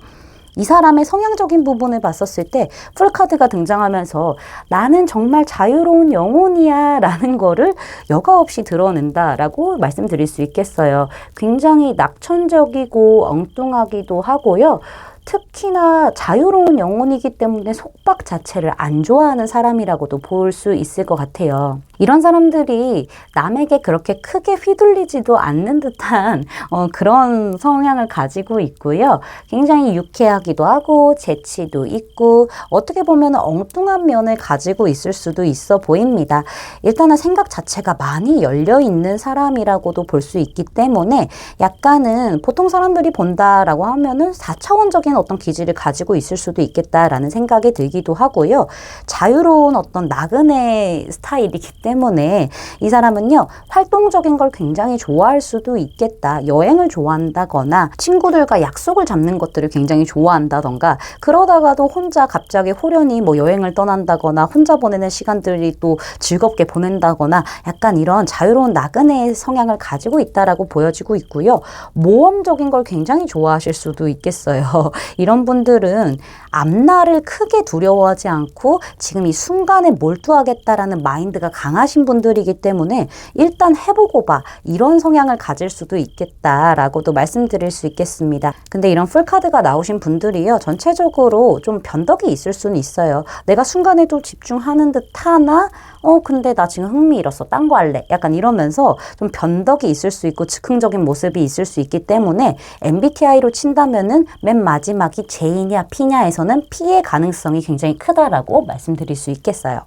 이 사람의 성향적인 부분을 봤었을 때 풀카드가 등장하면서 나는 정말 자유로운 영혼이야 라는 거를 여과 없이 드러낸다라고 말씀드릴 수 있겠어요. 굉장히 낙천적이고 엉뚱하기도 하고요. 특히나 자유로운 영혼이기 때문에 속박 자체를 안 좋아하는 사람이라고도 볼 수 있을 것 같아요. 이런 사람들이 남에게 그렇게 크게 휘둘리지도 않는 듯한 그런 성향을 가지고 있고요. 굉장히 유쾌하기도 하고 재치도 있고 어떻게 보면 엉뚱한 면을 가지고 있을 수도 있어 보입니다. 일단은 생각 자체가 많이 열려있는 사람이라고도 볼 수 있기 때문에 약간은 보통 사람들이 본다라고 하면은 4차원적인 어떤 기질을 가지고 있을 수도 있겠다라는 생각이 들기도 하고요. 자유로운 어떤 나그네 스타일이기 때문에 이 사람은요, 활동적인 걸 굉장히 좋아할 수도 있겠다. 여행을 좋아한다거나 친구들과 약속을 잡는 것들을 굉장히 좋아한다던가 그러다가도 혼자 갑자기 호련히 뭐 여행을 떠난다거나 혼자 보내는 시간들이 또 즐겁게 보낸다거나 약간 이런 자유로운 나그네의 성향을 가지고 있다라고 보여지고 있고요. 모험적인 걸 굉장히 좋아하실 수도 있겠어요. 이런 분들은 앞날을 크게 두려워하지 않고 지금 이 순간에 몰두하겠다라는 마인드가 강하신 분들이기 때문에 일단 해보고 봐 이런 성향을 가질 수도 있겠다라고도 말씀드릴 수 있겠습니다. 근데 이런 풀카드가 나오신 분들이요, 전체적으로 좀 변덕이 있을 수는 있어요. 내가 순간에도 집중하는 듯 하나 근데 나 지금 흥미 잃었어. 딴 거 할래. 약간 이러면서 좀 변덕이 있을 수 있고 즉흥적인 모습이 있을 수 있기 때문에 MBTI로 친다면은 맨 마지막이 J냐 P냐에서는 P의 가능성이 굉장히 크다라고 말씀드릴 수 있겠어요.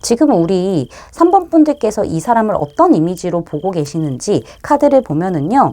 지금 우리 3번 분들께서 이 사람을 어떤 이미지로 보고 계시는지 카드를 보면은요.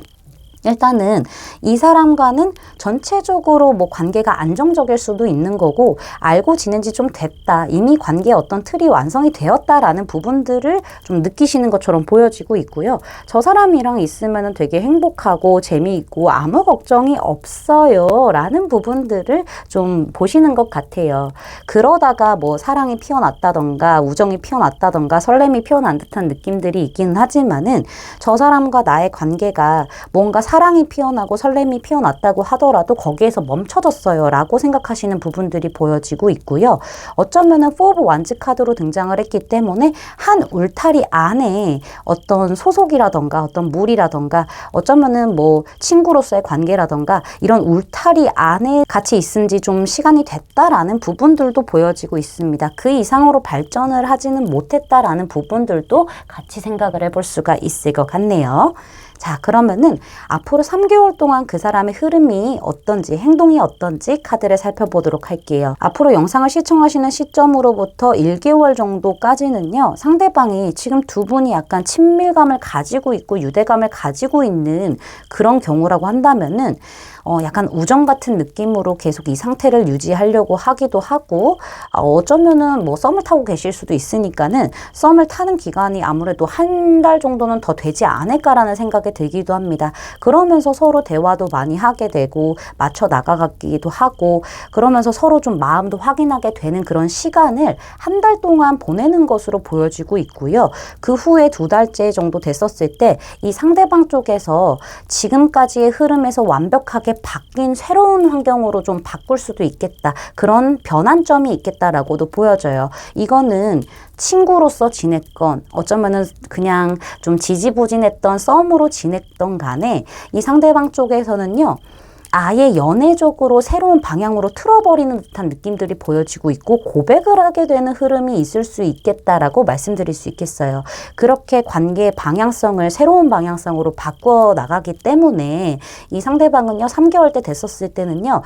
일단은 이 사람과는 전체적으로 뭐 관계가 안정적일 수도 있는 거고 알고 지낸 지 좀 됐다. 이미 관계의 어떤 틀이 완성이 되었다라는 부분들을 좀 느끼시는 것처럼 보여지고 있고요. 저 사람이랑 있으면 되게 행복하고 재미있고 아무 걱정이 없어요. 라는 부분들을 좀 보시는 것 같아요. 그러다가 뭐 사랑이 피어났다던가 우정이 피어났다던가 설렘이 피어난 듯한 느낌들이 있기는 하지만은 저 사람과 나의 관계가 뭔가 사랑이 피어나고 설렘이 피어났다고 하더라도 거기에서 멈춰졌어요 라고 생각하시는 부분들이 보여지고 있고요. 어쩌면은 4 오브 완즈 카드로 등장을 했기 때문에 한 울타리 안에 어떤 소속이라던가 어떤 물이라던가 어쩌면은 뭐 친구로서의 관계라던가 이런 울타리 안에 같이 있은 지 좀 시간이 됐다라는 부분들도 보여지고 있습니다. 그 이상으로 발전을 하지는 못했다라는 부분들도 같이 생각을 해볼 수가 있을 것 같네요. 자, 그러면은 앞으로 3개월 동안 그 사람의 흐름이 어떤지, 행동이 어떤지 카드를 살펴보도록 할게요. 앞으로 영상을 시청하시는 시점으로부터 1개월 정도까지는요, 상대방이 지금 두 분이 약간 친밀감을 가지고 있고 유대감을 가지고 있는 그런 경우라고 한다면은 약간 우정 같은 느낌으로 계속 이 상태를 유지하려고 하기도 하고 어쩌면은 뭐 썸을 타고 계실 수도 있으니까는 썸을 타는 기간이 아무래도 한 달 정도는 더 되지 않을까라는 생각이 들기도 합니다. 그러면서 서로 대화도 많이 하게 되고 맞춰 나가기도 하고 그러면서 서로 좀 마음도 확인하게 되는 그런 시간을 한 달 동안 보내는 것으로 보여지고 있고요. 그 후에 2달째 정도 됐었을 때 이 상대방 쪽에서 지금까지의 흐름에서 완벽하게 바뀐 새로운 환경으로 좀 바꿀 수도 있겠다. 그런 변환점이 있겠다라고도 보여져요. 이거는 친구로서 지냈건 어쩌면은 그냥 좀 지지부진했던 썸으로 지냈던 간에 이 상대방 쪽에서는요. 아예 연애적으로 새로운 방향으로 틀어버리는 듯한 느낌들이 보여지고 있고 고백을 하게 되는 흐름이 있을 수 있겠다라고 말씀드릴 수 있겠어요. 그렇게 관계의 방향성을 새로운 방향성으로 바꿔 나가기 때문에 이 상대방은요, 3개월 때 됐었을 때는요,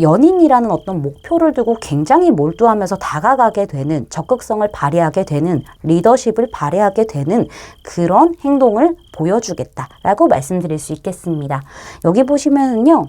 연인이라는 어떤 목표를 두고 굉장히 몰두하면서 다가가게 되는, 적극성을 발휘하게 되는, 리더십을 발휘하게 되는 그런 행동을 보여주겠다라고 말씀드릴 수 있겠습니다. 여기 보시면은요,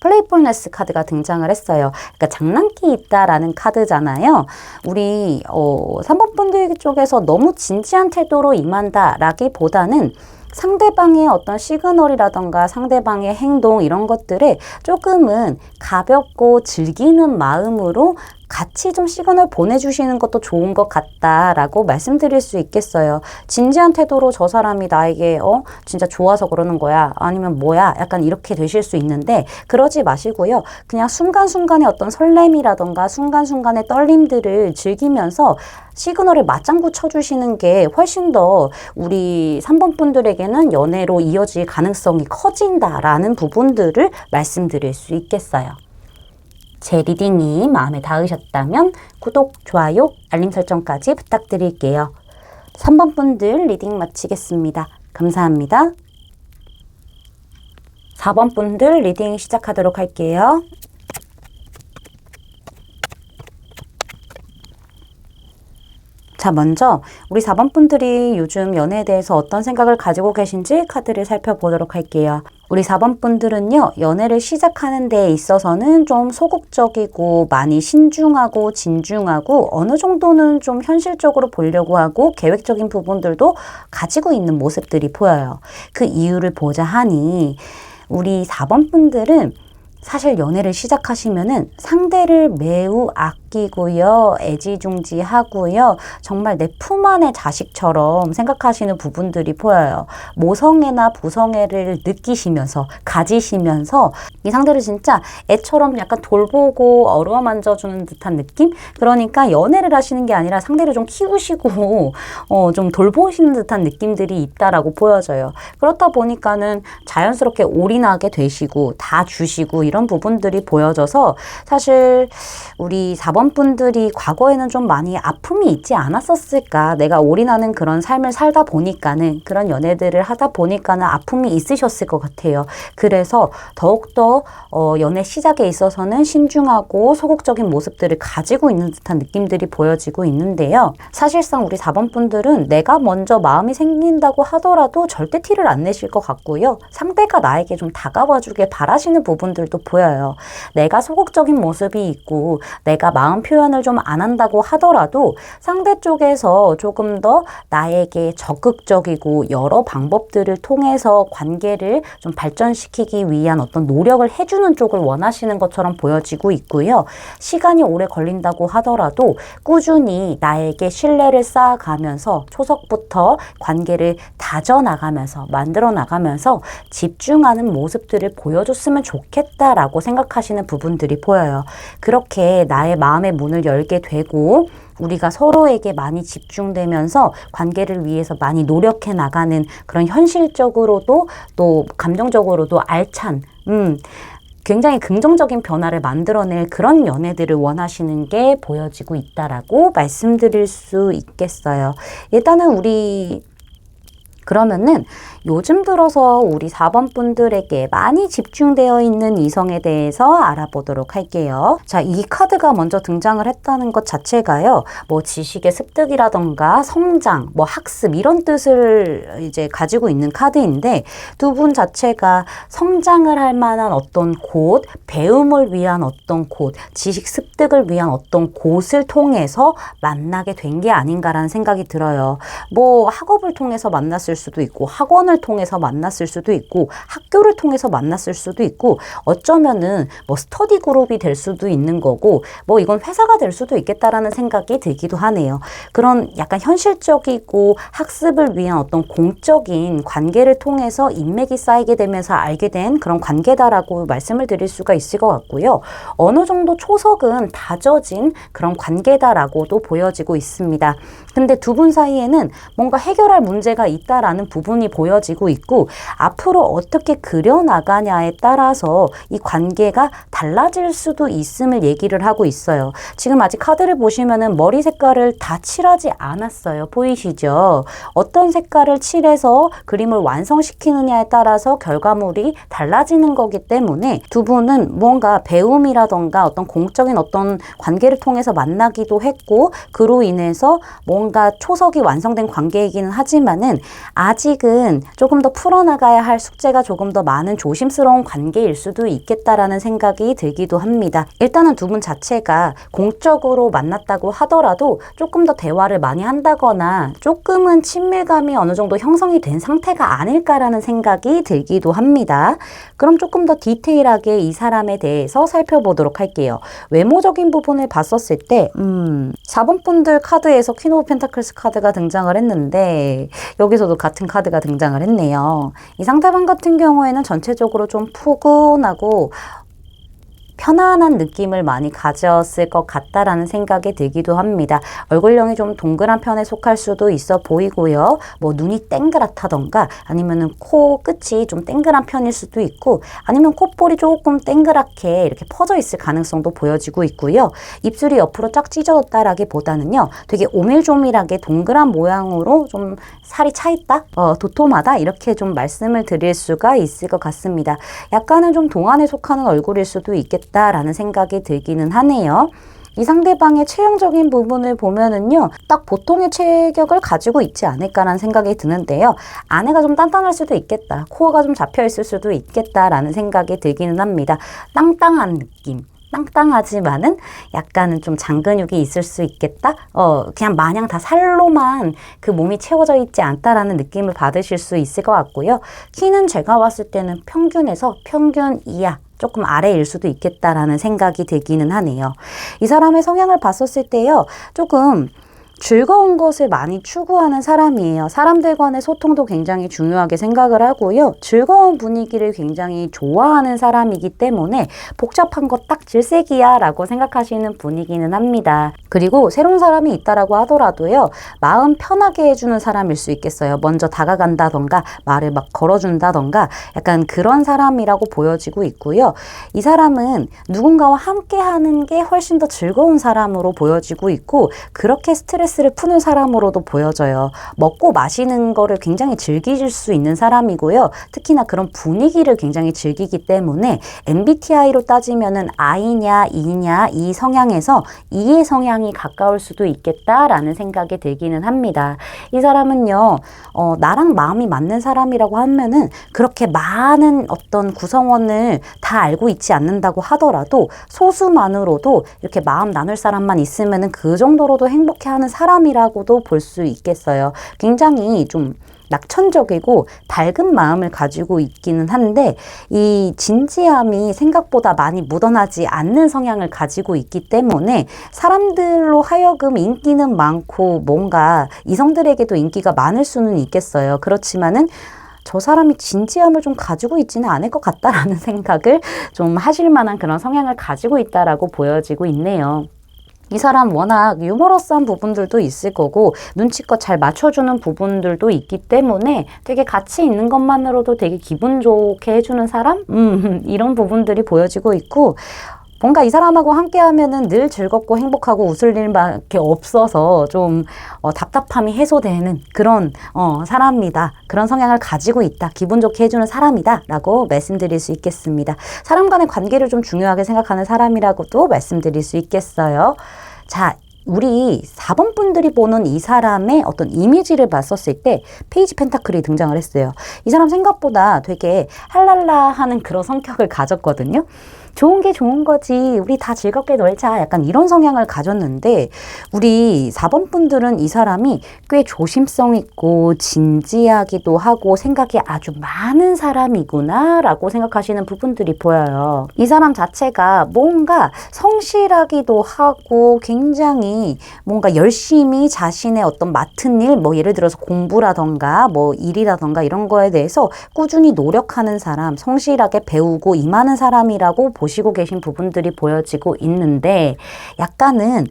플레이풀네스 카드가 등장을 했어요. 그러니까 장난기 있다라는 카드잖아요. 우리 3번 분들 쪽에서 너무 진지한 태도로 임한다라기보다는 상대방의 어떤 시그널이라던가 상대방의 행동 이런 것들에 조금은 가볍고 즐기는 마음으로 같이 좀 시그널 보내주시는 것도 좋은 것 같다라고 말씀드릴 수 있겠어요. 진지한 태도로 저 사람이 나에게 진짜 좋아서 그러는 거야, 아니면 뭐야, 약간 이렇게 되실 수 있는데 그러지 마시고요. 그냥 순간순간의 어떤 설렘이라던가 순간순간의 떨림들을 즐기면서 시그널을 맞장구 쳐주시는 게 훨씬 더 우리 3번 분들에게는 연애로 이어질 가능성이 커진다라는 부분들을 말씀드릴 수 있겠어요. 제 리딩이 마음에 닿으셨다면 구독, 좋아요, 알림 설정까지 부탁드릴게요. 3번 분들 리딩 마치겠습니다. 감사합니다. 4번 분들 리딩 시작하도록 할게요. 자, 먼저 우리 4번 분들이 요즘 연애에 대해서 어떤 생각을 가지고 계신지 카드를 살펴보도록 할게요. 우리 4번 분들은요, 연애를 시작하는 데 있어서는 좀 소극적이고 많이 신중하고 진중하고 어느 정도는 좀 현실적으로 보려고 하고 계획적인 부분들도 가지고 있는 모습들이 보여요. 그 이유를 보자 하니 우리 4번 분들은 사실 연애를 시작하시면은 상대를 매우 아끼고요, 애지중지하고요, 정말 내 품 안의 자식처럼 생각하시는 부분들이 보여요. 모성애나 부성애를 느끼시면서, 가지시면서 이 상대를 진짜 애처럼 약간 돌보고 어루만져주는 듯한 느낌? 그러니까 연애를 하시는 게 아니라 상대를 좀 키우시고 좀 돌보시는 듯한 느낌들이 있다라고 보여져요. 그렇다 보니까는 자연스럽게 올인하게 되시고 다 주시고 이런 부분들이 보여져서 사실 우리 4번 분들이 과거에는 좀 많이 아픔이 있지 않았었을까? 내가 올인하는 그런 삶을 살다 보니까는, 그런 연애들을 하다 보니까는 아픔이 있으셨을 것 같아요. 그래서 더욱더 연애 시작에 있어서는 신중하고 소극적인 모습들을 가지고 있는 듯한 느낌들이 보여지고 있는데요. 사실상 우리 4번 분들은 내가 먼저 마음이 생긴다고 하더라도 절대 티를 안 내실 것 같고요. 상대가 나에게 좀 다가와 주길 바라시는 부분들도 보여요. 내가 소극적인 모습이 있고 내가 마음 표현을 좀 안 한다고 하더라도 상대 쪽에서 조금 더 나에게 적극적이고 여러 방법들을 통해서 관계를 좀 발전시키기 위한 어떤 노력을 해주는 쪽을 원하시는 것처럼 보여지고 있고요. 시간이 오래 걸린다고 하더라도 꾸준히 나에게 신뢰를 쌓아가면서 초석부터 관계를 다져나가면서 만들어 나가면서 집중하는 모습들을 보여줬으면 좋겠다라고 생각하시는 부분들이 보여요. 그렇게 나의 마음의 문을 열게 되고 우리가 서로에게 많이 집중되면서 관계를 위해서 많이 노력해 나가는 그런 현실적으로도 또 감정적으로도 알찬 굉장히 긍정적인 변화를 만들어낼 그런 연애들을 원하시는 게 보여지고 있다라고 말씀드릴 수 있겠어요. 일단은 그러면은 요즘 들어서 우리 4번 분들에게 많이 집중되어 있는 이성에 대해서 알아보도록 할게요. 자, 이 카드가 먼저 등장을 했다는 것 자체가요, 뭐 지식의 습득이라던가 성장, 뭐 학습 이런 뜻을 이제 가지고 있는 카드인데, 두 분 자체가 성장을 할 만한 어떤 곳, 배움을 위한 어떤 곳, 지식 습득을 위한 어떤 곳을 통해서 만나게 된 게 아닌가라는 생각이 들어요. 뭐 학업을 통해서 만났을 수도 있고, 학원을 통해서 만났을 수도 있고, 학교를 통해서 만났을 수도 있고, 어쩌면은 뭐 스터디 그룹이 될 수도 있는 거고, 뭐 이건 회사가 될 수도 있겠다라는 생각이 들기도 하네요. 그런 약간 현실적이고 학습을 위한 어떤 공적인 관계를 통해서 인맥이 쌓이게 되면서 알게 된 그런 관계다라고 말씀을 드릴 수가 있을 것 같고요. 어느 정도 초석은 다져진 그런 관계다라고도 보여지고 있습니다. 근데 두 분 사이에는 뭔가 해결할 문제가 있다라는 부분이 보여지 보여지고 있고 앞으로 어떻게 그려나가냐에 따라서 이 관계가 달라질 수도 있음을 얘기를 하고 있어요. 지금 아직 카드를 보시면은 머리 색깔을 다 칠하지 않았어요. 보이시죠? 어떤 색깔을 칠해서 그림을 완성시키느냐에 따라서 결과물이 달라지는 거기 때문에 두 분은 뭔가 배움이라던가 어떤 공적인 어떤 관계를 통해서 만나기도 했고 그로 인해서 뭔가 초석이 완성된 관계이기는 하지만은 아직은 조금 더 풀어나가야 할 숙제가 조금 더 많은 조심스러운 관계일 수도 있겠다라는 생각이 들기도 합니다. 일단은 두 분 자체가 공적으로 만났다고 하더라도 조금 더 대화를 많이 한다거나 조금은 친밀감이 어느 정도 형성이 된 상태가 아닐까라는 생각이 들기도 합니다. 그럼 조금 더 디테일하게 이 사람에 대해서 살펴보도록 할게요. 외모적인 부분을 봤었을 때 4번 분들 카드에서 퀸 오브 펜타클스 카드가 등장을 했는데 여기서도 같은 카드가 등장을 했네요. 이 상대방 같은 경우에는 전체적으로 좀 푸근하고 편안한 느낌을 많이 가졌을 것 같다라는 생각이 들기도 합니다. 얼굴형이 좀 동그란 편에 속할 수도 있어 보이고요. 뭐 눈이 땡그랗다던가 아니면은 코 끝이 좀 땡그란 편일 수도 있고 아니면 콧볼이 조금 땡그랗게 이렇게 퍼져 있을 가능성도 보여지고 있고요. 입술이 옆으로 쫙 찢어졌다라기보다는요. 되게 오밀조밀하게 동그란 모양으로 좀 살이 차 있다? 도톰하다? 이렇게 좀 말씀을 드릴 수가 있을 것 같습니다. 약간은 좀 동안에 속하는 얼굴일 수도 있겠다라는 생각이 들기는 하네요. 이 상대방의 체형적인 부분을 보면은요, 딱 보통의 체격을 가지고 있지 않을까라는 생각이 드는데요. 안에가 좀 단단할 수도 있겠다. 코어가 좀 잡혀 있을 수도 있겠다라는 생각이 들기는 합니다. 땅땅한 느낌. 땅땅하지만은 약간은 좀 장근육이 있을 수 있겠다? 그냥 마냥 다 살로만 그 몸이 채워져 있지 않다라는 느낌을 받으실 수 있을 것 같고요. 키는 제가 봤을 때는 평균에서 평균 이하. 조금 아래일 수도 있겠다라는 생각이 들기는 하네요. 이 사람의 성향을 봤었을 때요. 조금 즐거운 것을 많이 추구하는 사람이에요. 사람들 간의 소통도 굉장히 중요하게 생각을 하고요. 즐거운 분위기를 굉장히 좋아하는 사람이기 때문에 복잡한 거 딱 질색이야 라고 생각하시는 분이기는 합니다. 그리고 새로운 사람이 있다라고 하더라도요. 마음 편하게 해주는 사람일 수 있겠어요. 먼저 다가간다던가 말을 막 걸어준다던가 약간 그런 사람이라고 보여지고 있고요. 이 사람은 누군가와 함께 하는 게 훨씬 더 즐거운 사람으로 보여지고 있고 그렇게 스트레스를 푸는 사람으로도 보여져요. 먹고 마시는 거를 굉장히 즐기실 수 있는 사람이고요. 특히나 그런 분위기를 굉장히 즐기기 때문에 MBTI로 따지면은 I냐 E냐 이 성향에서 E의 성향이 가까울 수도 있겠다라는 생각이 들기는 합니다. 이 사람은요, 나랑 마음이 맞는 사람이라고 하면은 그렇게 많은 어떤 구성원을 다 알고 있지 않는다고 하더라도 소수만으로도 이렇게 마음 나눌 사람만 있으면은 그 정도로도 행복해하는 사람이라고도 볼 수 있겠어요. 굉장히 좀 낙천적이고 밝은 마음을 가지고 있기는 한데 이 진지함이 생각보다 많이 묻어나지 않는 성향을 가지고 있기 때문에 사람들로 하여금 인기는 많고 뭔가 이성들에게도 인기가 많을 수는 있겠어요. 그렇지만은 저 사람이 진지함을 좀 가지고 있지는 않을 것 같다라는 생각을 좀 하실 만한 그런 성향을 가지고 있다라고 보여지고 있네요. 이 사람 워낙 유머러스한 부분들도 있을 거고 눈치껏 잘 맞춰주는 부분들도 있기 때문에 되게 가치 있는 것만으로도 되게 기분 좋게 해주는 사람? 이런 부분들이 보여지고 있고 뭔가 이 사람하고 함께 하면은 늘 즐겁고 행복하고 웃을 일밖에 없어서 좀 답답함이 해소되는 그런 사람이다. 그런 성향을 가지고 있다. 기분 좋게 해주는 사람이다. 라고 말씀드릴 수 있겠습니다. 사람 간의 관계를 좀 중요하게 생각하는 사람이라고도 말씀드릴 수 있겠어요. 자, 우리 4번 분들이 보는 이 사람의 어떤 이미지를 봤었을 때 페이지 펜타클이 등장을 했어요. 이 사람 생각보다 되게 할랄라 하는 그런 성격을 가졌거든요. 좋은 게 좋은 거지. 우리 다 즐겁게 놀자. 약간 이런 성향을 가졌는데 우리 4번 분들은 이 사람이 꽤 조심성 있고 진지하기도 하고 생각이 아주 많은 사람이구나 라고 생각하시는 부분들이 보여요. 이 사람 자체가 뭔가 성실하기도 하고 굉장히 뭔가 열심히 자신의 어떤 맡은 일, 뭐 예를 들어서 공부라던가 뭐 일이라던가 이런 거에 대해서 꾸준히 노력하는 사람, 성실하게 배우고 임하는 사람이라고 보시고 계신 부분들이 보여지고 있는데 약간은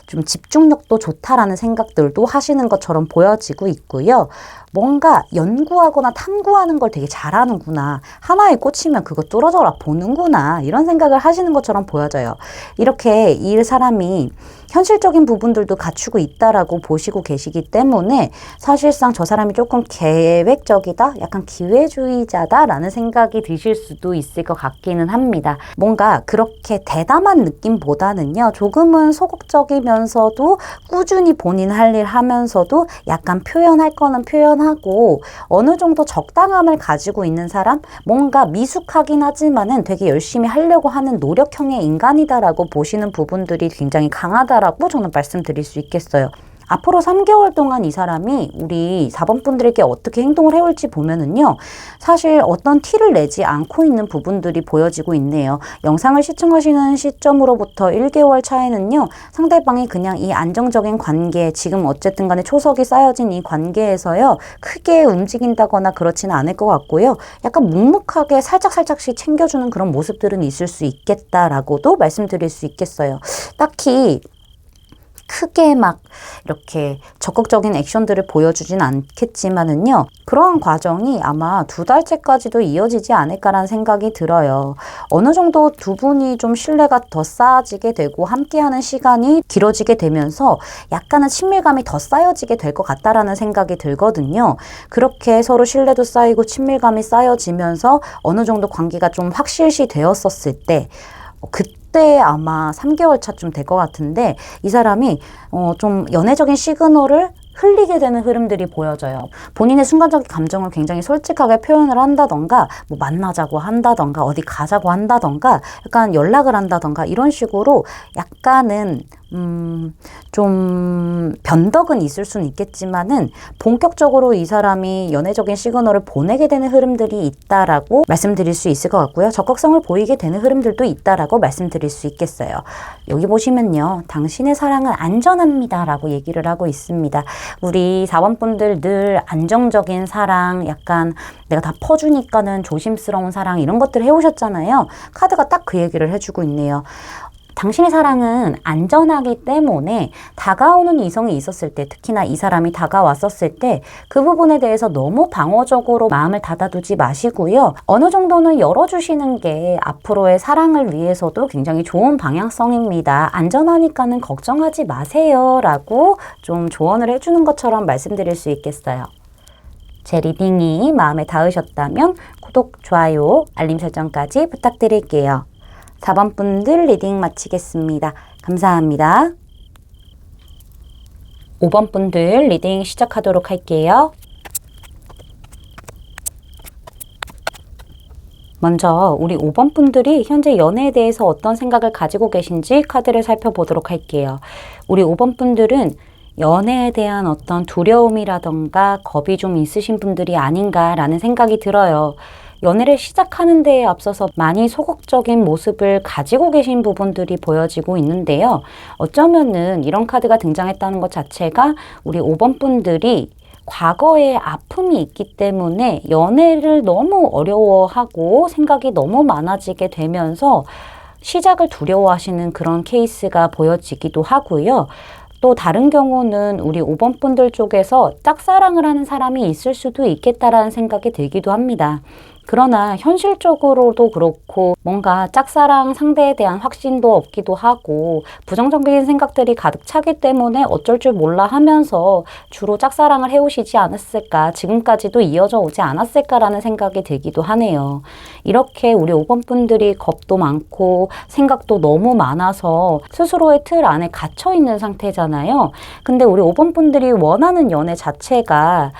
좀 집중력도 좋다라는 생각들도 하시는 것처럼 보여지고 있고요. 뭔가 연구하거나 탐구하는 걸 되게 잘하는구나. 하나에 꽂히면 그거 뚫어져라 보는구나. 이런 생각을 하시는 것처럼 보여져요. 이렇게 이 사람이 현실적인 부분들도 갖추고 있다라고 보시고 계시기 때문에 사실상 저 사람이 조금 계획적이다? 약간 기회주의자다라는 생각이 드실 수도 있을 것 같기는 합니다. 뭔가 그렇게 대담한 느낌보다는요. 조금은 소극적이면서도 꾸준히 본인 할 일 하면서도 약간 표현할 거는 표현하고 어느 정도 적당함을 가지고 있는 사람? 뭔가 미숙하긴 하지만은 되게 열심히 하려고 하는 노력형의 인간이다라고 보시는 부분들이 굉장히 강하다라고 저는 말씀드릴 수 있겠어요. 앞으로 3개월 동안 이 사람이 우리 4번 분들에게 어떻게 행동을 해올지 보면은요. 사실 어떤 티를 내지 않고 있는 부분들이 보여지고 있네요. 영상을 시청하시는 시점으로부터 1개월 차에는요. 상대방이 그냥 이 안정적인 관계, 지금 어쨌든 간에 초석이 쌓여진 이 관계에서요. 크게 움직인다거나 그렇지는 않을 것 같고요. 약간 묵묵하게 살짝씩 챙겨주는 그런 모습들은 있을 수 있겠다라고도 말씀드릴 수 있겠어요. 딱히 크게 막 이렇게 적극적인 액션들을 보여주진 않겠지만은요. 그러한 과정이 아마 2달째까지도 이어지지 않을까라는 생각이 들어요. 어느 정도 두 분이 좀 신뢰가 더 쌓아지게 되고 함께하는 시간이 길어지게 되면서 약간은 친밀감이 더 쌓여지게 될 것 같다라는 생각이 들거든요. 그렇게 서로 신뢰도 쌓이고 친밀감이 쌓여지면서 어느 정도 관계가 좀 확실시 되었었을 때 그때 아마 3개월 차쯤 될 것 같은데 이 사람이 좀 연애적인 시그널을 흘리게 되는 흐름들이 보여져요. 본인의 순간적인 감정을 굉장히 솔직하게 표현을 한다던가 뭐 만나자고 한다던가 어디 가자고 한다던가 약간 연락을 한다던가 이런 식으로 약간은 좀 변덕은 있을 수는 있겠지만은 본격적으로 이 사람이 연애적인 시그널을 보내게 되는 흐름들이 있다라고 말씀드릴 수 있을 것 같고요. 적극성을 보이게 되는 흐름들도 있다라고 말씀드릴 수 있겠어요. 여기 보시면요. 당신의 사랑은 안전합니다 라고 얘기를 하고 있습니다. 우리 4번 분들 늘 안정적인 사랑, 약간 내가 다 퍼주니까는 조심스러운 사랑 이런 것들 해오셨잖아요. 카드가 딱 그 얘기를 해주고 있네요. 당신의 사랑은 안전하기 때문에 다가오는 이성이 있었을 때, 특히나 이 사람이 다가왔었을 때 그 부분에 대해서 너무 방어적으로 마음을 닫아두지 마시고요. 어느 정도는 열어주시는 게 앞으로의 사랑을 위해서도 굉장히 좋은 방향성입니다. 안전하니까는 걱정하지 마세요 라고 좀 조언을 해주는 것처럼 말씀드릴 수 있겠어요. 제 리딩이 마음에 닿으셨다면 구독, 좋아요, 알림 설정까지 부탁드릴게요. 4번 분들 리딩 마치겠습니다. 감사합니다. 5번 분들 리딩 시작하도록 할게요. 먼저 우리 5번 분들이 현재 연애에 대해서 어떤 생각을 가지고 계신지 카드를 살펴보도록 할게요. 우리 5번 분들은 연애에 대한 어떤 두려움이라던가 겁이 좀 있으신 분들이 아닌가라는 생각이 들어요. 연애를 시작하는 데에 앞서서 많이 소극적인 모습을 가지고 계신 부분들이 보여지고 있는데요. 어쩌면은 이런 카드가 등장했다는 것 자체가 우리 5번 분들이 과거에 아픔이 있기 때문에 연애를 너무 어려워하고 생각이 너무 많아지게 되면서 시작을 두려워하시는 그런 케이스가 보여지기도 하고요. 또 다른 경우는 우리 5번 분들 쪽에서 짝사랑을 하는 사람이 있을 수도 있겠다라는 생각이 들기도 합니다. 그러나 현실적으로도 그렇고 뭔가 짝사랑 상대에 대한 확신도 없기도 하고 부정적인 생각들이 가득 차기 때문에 어쩔 줄 몰라 하면서 주로 짝사랑을 해오시지 않았을까, 지금까지도 이어져 오지 않았을까라는 생각이 들기도 하네요. 이렇게 우리 5번 분들이 겁도 많고 생각도 너무 많아서 스스로의 틀 안에 갇혀 있는 상태잖아요. 근데 우리 5번 분들이 원하는 연애 자체가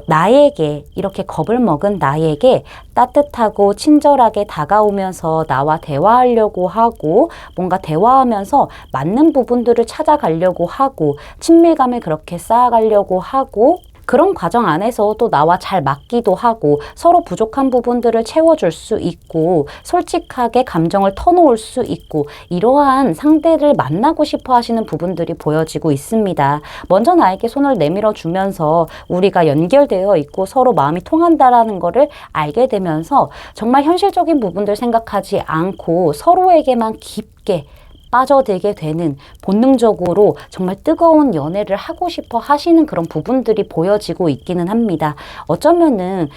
나에게, 이렇게 겁을 먹은 나에게 따뜻하고 친절하게 다가오면서 나와 대화하려고 하고 뭔가 대화하면서 맞는 부분들을 찾아가려고 하고 친밀감을 그렇게 쌓아가려고 하고 그런 과정 안에서 또 나와 잘 맞기도 하고 서로 부족한 부분들을 채워줄 수 있고 솔직하게 감정을 터놓을 수 있고 이러한 상대를 만나고 싶어 하시는 부분들이 보여지고 있습니다. 먼저 나에게 손을 내밀어 주면서 우리가 연결되어 있고 서로 마음이 통한다라는 거를 알게 되면서 정말 현실적인 부분들 생각하지 않고 서로에게만 깊게 빠져들게 되는, 본능적으로 정말 뜨거운 연애를 하고 싶어 하시는 그런 부분들이 보여지고 있기는 합니다. 어쩌면은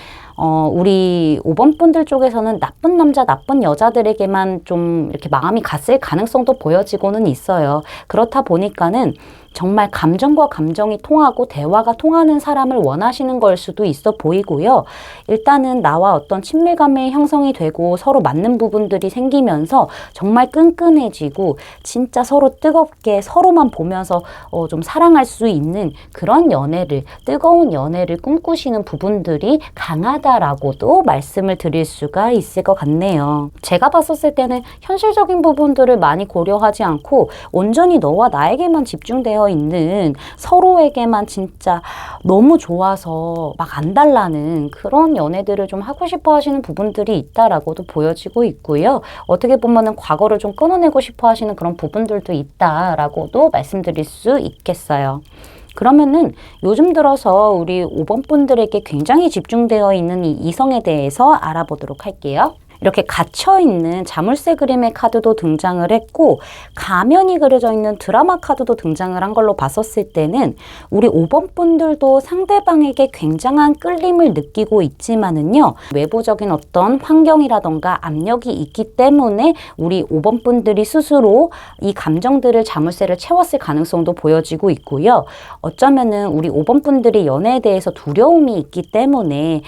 우리 5번 분들 쪽에서는 나쁜 남자, 나쁜 여자들에게만 좀 이렇게 마음이 갔을 가능성도 보여지고는 있어요. 그렇다 보니까는 정말 감정과 감정이 통하고 대화가 통하는 사람을 원하시는 걸 수도 있어 보이고요. 일단은 나와 어떤 친밀감이 형성이 되고 서로 맞는 부분들이 생기면서 정말 끈끈해지고 진짜 서로 뜨겁게 서로만 보면서 좀 사랑할 수 있는 그런 연애를, 뜨거운 연애를 꿈꾸시는 부분들이 강하다라고도 말씀을 드릴 수가 있을 것 같네요. 제가 봤었을 때는 현실적인 부분들을 많이 고려하지 않고 온전히 너와 나에게만 집중되어 있는, 서로에게만 진짜 너무 좋아서 막 안달나는 그런 연애들을 좀 하고 싶어 하시는 부분들이 있다라고도 보여지고 있고요. 어떻게 보면은 과거를 좀 끊어내고 싶어 하시는 그런 부분들도 있다라고도 말씀드릴 수 있겠어요. 그러면은 요즘 들어서 우리 5번 분들에게 굉장히 집중되어 있는 이 이성에 대해서 알아보도록 할게요. 이렇게 갇혀있는 자물쇠 그림의 카드도 등장을 했고 가면이 그려져 있는 드라마 카드도 등장을 한 걸로 봤었을 때는 우리 5번 분들도 상대방에게 굉장한 끌림을 느끼고 있지만은요, 외부적인 어떤 환경이라던가 압력이 있기 때문에 우리 5번 분들이 스스로 이 감정들을, 자물쇠를 채웠을 가능성도 보여지고 있고요. 어쩌면은 우리 5번 분들이 연애에 대해서 두려움이 있기 때문에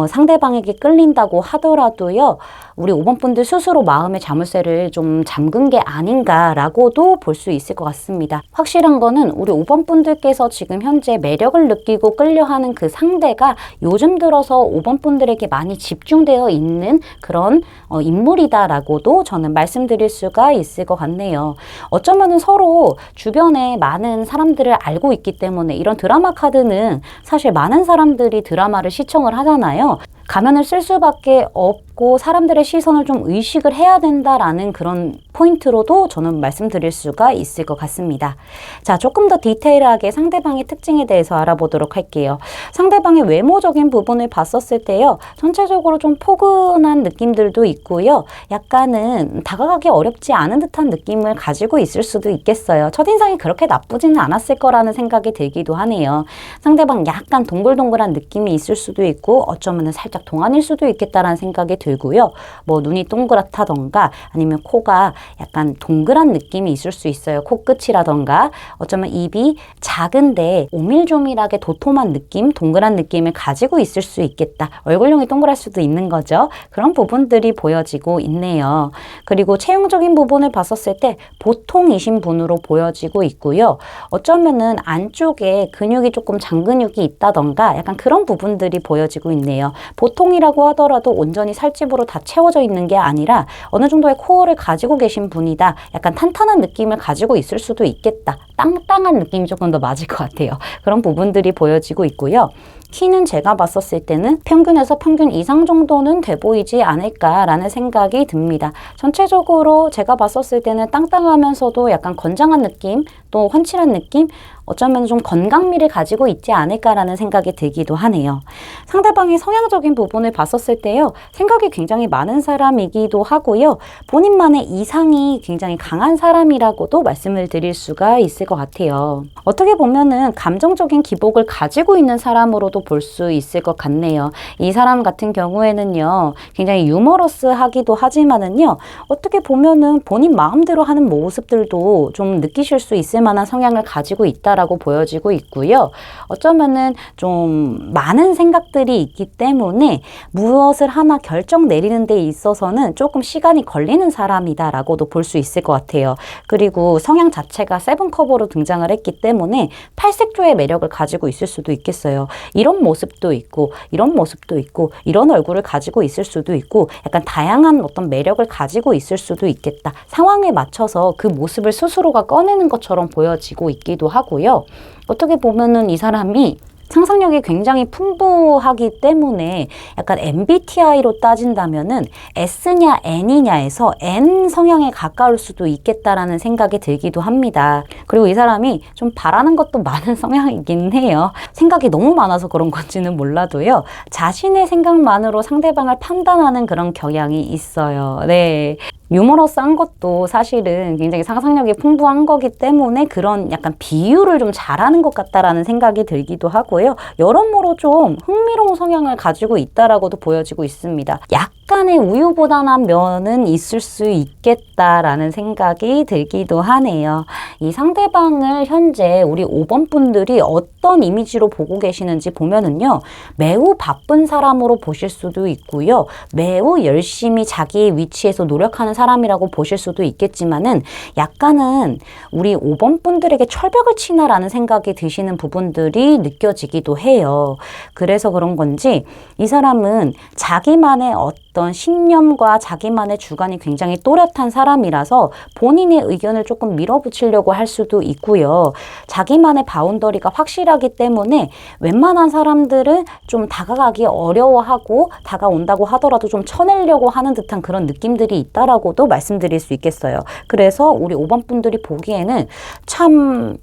상대방에게 끌린다고 하더라도요, 우리 5번 분들 스스로 마음의 자물쇠를 좀 잠근 게 아닌가라고도 볼 수 있을 것 같습니다. 확실한 거는 우리 5번 분들께서 지금 현재 매력을 느끼고 끌려하는 그 상대가 요즘 들어서 5번 분들에게 많이 집중되어 있는 그런 인물이다라고도 저는 말씀드릴 수가 있을 것 같네요. 어쩌면은 서로 주변에 많은 사람들을 알고 있기 때문에 이런 드라마 카드는 사실 많은 사람들이 드라마를 시청을 하잖아요. 가면을 쓸 수밖에 없고 사람들의 시선을 좀 의식을 해야 된다라는 그런 포인트로도 저는 말씀드릴 수가 있을 것 같습니다. 자, 조금 더 디테일하게 상대방의 특징에 대해서 알아보도록 할게요. 상대방의 외모적인 부분을 봤었을 때요, 전체적으로 좀 포근한 느낌들도 있고요. 약간은 다가가기 어렵지 않은 듯한 느낌을 가지고 있을 수도 있겠어요. 첫인상이 그렇게 나쁘지는 않았을 거라는 생각이 들기도 하네요. 상대방 약간 동글동글한 느낌이 있을 수도 있고 어쩌면 살짝 동안일 수도 있겠다라는 생각이 들고요. 뭐 눈이 동그랗다던가 아니면 코가 약간 동그란 느낌이 있을 수 있어요. 코끝이라던가 어쩌면 입이 작은데 오밀조밀하게 도톰한 느낌, 동그란 느낌을 가지고 있을 수 있겠다. 얼굴형이 동그랄 수도 있는 거죠. 그런 부분들이 보여지고 있네요. 그리고 체형적인 부분을 봤었을 때 보통이신 분으로 보여지고 있고요. 어쩌면은 안쪽에 근육이 조금 장근육이 있다던가 약간 그런 부분들이 보여지고 있네요. 보통이라고 하더라도 온전히 살집으로 다 채워져 있는 게 아니라 어느 정도의 코어를 가지고 계신 분이다. 약간 탄탄한 느낌을 가지고 있을 수도 있겠다. 땅땅한 느낌이 조금 더 맞을 것 같아요. 그런 부분들이 보여지고 있고요. 키는 제가 봤었을 때는 평균에서 평균 이상 정도는 돼 보이지 않을까라는 생각이 듭니다. 전체적으로 제가 봤었을 때는 땅땅하면서도 약간 건장한 느낌, 또 훤칠한 느낌, 어쩌면 좀 건강미를 가지고 있지 않을까라는 생각이 들기도 하네요. 상대방의 성향적인 부분을 봤었을 때요, 생각이 굉장히 많은 사람이기도 하고요. 본인만의 이상이 굉장히 강한 사람이라고도 말씀을 드릴 수가 있을 것 같아요. 어떻게 보면은 감정적인 기복을 가지고 있는 사람으로도 볼 수 있을 것 같네요. 이 사람 같은 경우에는요, 굉장히 유머러스하기도 하지만은요, 어떻게 보면은 본인 마음대로 하는 모습들도 좀 느끼실 수 있을 만한 성향을 가지고 있다라고 보여지고 있고요. 어쩌면은 좀 많은 생각들이 있기 때문에 무엇을 하나 결정 내리는 데 있어서는 조금 시간이 걸리는 사람이다라고도 볼 수 있을 것 같아요. 그리고 성향 자체가 세븐컵으로 등장을 했기 때문에 팔색조의 매력을 가지고 있을 수도 있겠어요. 이런 모습도 있고 이런 모습도 있고 이런 얼굴을 가지고 있을 수도 있고 약간 다양한 어떤 매력을 가지고 있을 수도 있겠다. 상황에 맞춰서 그 모습을 스스로가 꺼내는 것처럼 보여지고 있기도 하고요. 어떻게 보면은 이 사람이 상상력이 굉장히 풍부하기 때문에 약간 MBTI로 따진다면은 S냐 N이냐에서 N 성향에 가까울 수도 있겠다라는 생각이 들기도 합니다. 그리고 이 사람이 좀 바라는 것도 많은 성향이긴 해요. 생각이 너무 많아서 그런 건지는 몰라도요. 자신의 생각만으로 상대방을 판단하는 그런 경향이 있어요. 네. 유머러스한 것도 사실은 굉장히 상상력이 풍부한 거기 때문에 그런 약간 비유를 좀 잘하는 것 같다라는 생각이 들기도 하고요. 여러모로 좀 흥미로운 성향을 가지고 있다라고도 보여지고 있습니다. 약간의 우유부단한 면은 있을 수 있겠다라는 생각이 들기도 하네요. 이 상대방을 현재 우리 5번 분들이 어떤 이미지로 보고 계시는지 보면은요, 매우 바쁜 사람으로 보실 수도 있고요, 매우 열심히 자기의 위치에서 노력하는 사람이라고 보실 수도 있겠지만은 약간은 우리 5번 분들에게 철벽을 치나라는 생각이 드시는 부분들이 느껴지기도 해요. 그래서 그런 건지 이 사람은 자기만의 어떤 신념과 자기만의 주관이 굉장히 또렷한 사람이라서 본인의 의견을 조금 밀어붙이려고 할 수도 있고요. 자기만의 바운더리가 확실하기 때문에 웬만한 사람들은 좀 다가가기 어려워하고 다가온다고 하더라도 좀 쳐내려고 하는 듯한 그런 느낌들이 있다라고도 말씀드릴 수 있겠어요. 그래서 우리 5번 분들이 보기에는 참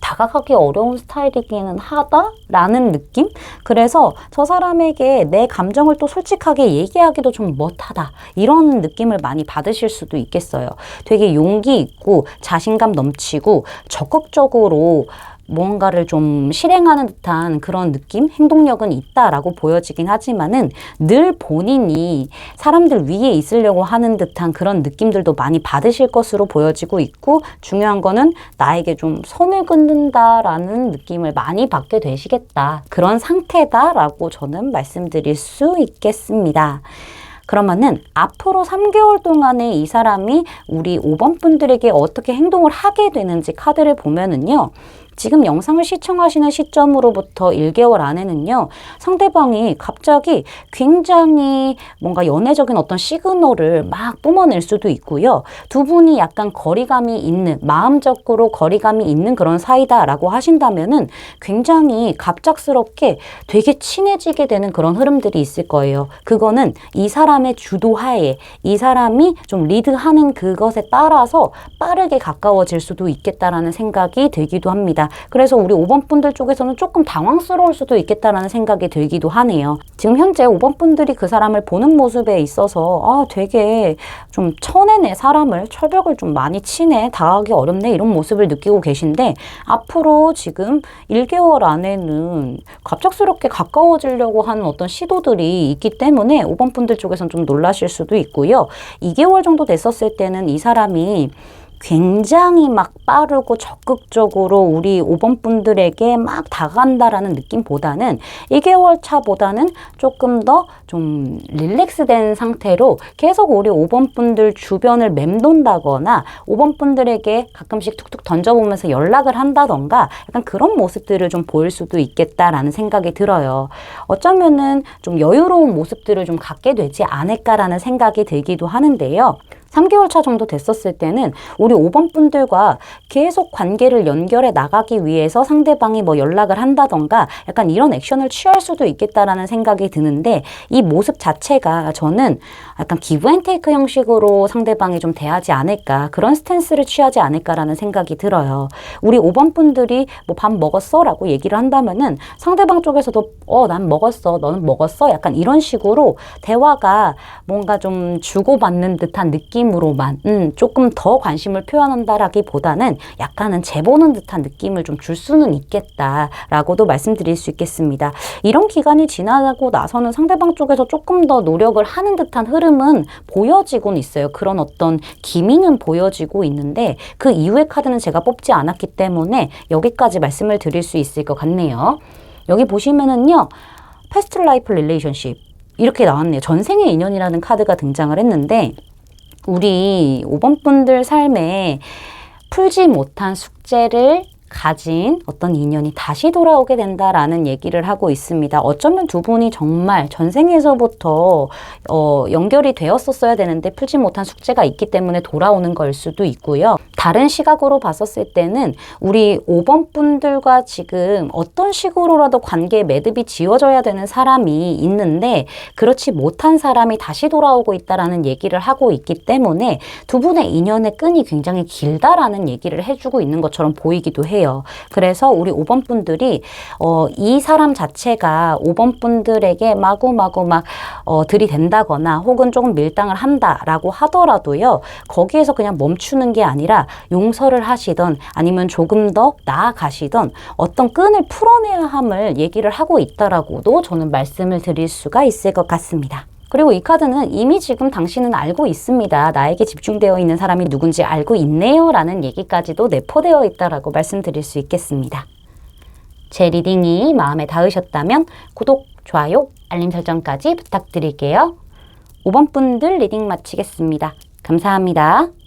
다가가기 어려운 스타일이기는 하다라는 느낌? 그래서 저 사람에게 내 감정을 또 솔직하게 얘기하기도 좀 멋하다, 이런 느낌을 많이 받으실 수도 있겠어요. 되게 용기 있고 자신감 넘치고 적극적으로 무언가를 좀 실행하는 듯한 그런 느낌, 행동력은 있다라고 보여지긴 하지만은 늘 본인이 사람들 위에 있으려고 하는 듯한 그런 느낌들도 많이 받으실 것으로 보여지고 있고, 중요한 거는 나에게 좀 선을 긋는다라는 느낌을 많이 받게 되시겠다, 그런 상태다라고 저는 말씀드릴 수 있겠습니다. 그러면은 앞으로 3개월 동안에 이 사람이 우리 5번 분들에게 어떻게 행동을 하게 되는지 카드를 보면은요, 지금 영상을 시청하시는 시점으로부터 1개월 안에는요, 상대방이 갑자기 굉장히 뭔가 연애적인 어떤 시그널을 막 뿜어낼 수도 있고요. 두 분이 약간 거리감이 있는, 마음적으로 거리감이 있는 그런 사이다라고 하신다면은 굉장히 갑작스럽게 되게 친해지게 되는 그런 흐름들이 있을 거예요. 그거는 이 사람의 주도하에, 이 사람이 좀 리드하는 그것에 따라서 빠르게 가까워질 수도 있겠다라는 생각이 들기도 합니다. 그래서 우리 5번 분들 쪽에서는 조금 당황스러울 수도 있겠다라는 생각이 들기도 하네요. 지금 현재 5번 분들이 그 사람을 보는 모습에 있어서 되게 좀 쳐내네, 사람을, 철벽을 좀 많이 치네, 다가가기 어렵네, 이런 모습을 느끼고 계신데, 앞으로 지금 1개월 안에는 갑작스럽게 가까워지려고 하는 어떤 시도들이 있기 때문에 5번 분들 쪽에서는 좀 놀라실 수도 있고요. 2개월 정도 됐었을 때는 이 사람이 굉장히 막 빠르고 적극적으로 우리 5번 분들에게 막 다가간다라는 느낌보다는 1개월 차보다는 조금 더 좀 릴렉스된 상태로 계속 우리 5번 분들 주변을 맴돈다거나 5번 분들에게 가끔씩 툭툭 던져보면서 연락을 한다던가 약간 그런 모습들을 좀 보일 수도 있겠다라는 생각이 들어요. 어쩌면은 좀 여유로운 모습들을 좀 갖게 되지 않을까라는 생각이 들기도 하는데요. 3개월 차 정도 됐었을 때는 우리 5번 분들과 계속 관계를 연결해 나가기 위해서 상대방이 뭐 연락을 한다던가 약간 이런 액션을 취할 수도 있겠다라는 생각이 드는데, 이 모습 자체가 저는 약간 기브 앤 테이크 형식으로 상대방이 좀 대하지 않을까, 그런 스탠스를 취하지 않을까라는 생각이 들어요. 우리 5번 분들이 뭐 밥 먹었어? 라고 얘기를 한다면은 상대방 쪽에서도 난 먹었어, 너는 먹었어? 약간 이런 식으로 대화가 뭔가 좀 주고받는 듯한 느낌으로만 조금 더 관심을 표현한다라기보다는 약간은 재보는 듯한 느낌을 좀 줄 수는 있겠다라고도 말씀드릴 수 있겠습니다. 이런 기간이 지나고 나서는 상대방 쪽에서 조금 더 노력을 하는 듯한 흐름은 보여지곤 있어요. 그런 어떤 기미는 보여지고 있는데 그 이후의 카드는 제가 뽑지 않았기 때문에 여기까지 말씀을 드릴 수 있을 것 같네요. 여기 보시면은요, 패스트 라이프 릴레이션십 이렇게 나왔네요. 전생의 인연이라는 카드가 등장을 했는데, 우리 5번 분들 삶에 풀지 못한 숙제를 가진 어떤 인연이 다시 돌아오게 된다라는 얘기를 하고 있습니다. 어쩌면 두 분이 정말 전생에서부터 연결이 되었었어야 되는데 풀지 못한 숙제가 있기 때문에 돌아오는 걸 수도 있고요. 다른 시각으로 봤었을 때는 우리 5번 분들과 지금 어떤 식으로라도 관계의 매듭이 지어져야 되는 사람이 있는데 그렇지 못한 사람이 다시 돌아오고 있다라는 얘기를 하고 있기 때문에 두 분의 인연의 끈이 굉장히 길다라는 얘기를 해주고 있는 것처럼 보이기도 해요. 돼요. 그래서 우리 5번 분들이 이 사람 자체가 5번 분들에게 마구마구 막 들이댄다거나 혹은 조금 밀당을 한다라고 하더라도요. 거기에서 그냥 멈추는 게 아니라 용서를 하시던 아니면 조금 더 나아가시던 어떤 끈을 풀어내야 함을 얘기를 하고 있다라고도 저는 말씀을 드릴 수가 있을 것 같습니다. 그리고 이 카드는 이미 지금 당신은 알고 있습니다. 나에게 집중되어 있는 사람이 누군지 알고 있네요. 라는 얘기까지도 내포되어 있다라고 말씀드릴 수 있겠습니다. 제 리딩이 마음에 닿으셨다면 구독, 좋아요, 알림 설정까지 부탁드릴게요. 5번 분들 리딩 마치겠습니다. 감사합니다.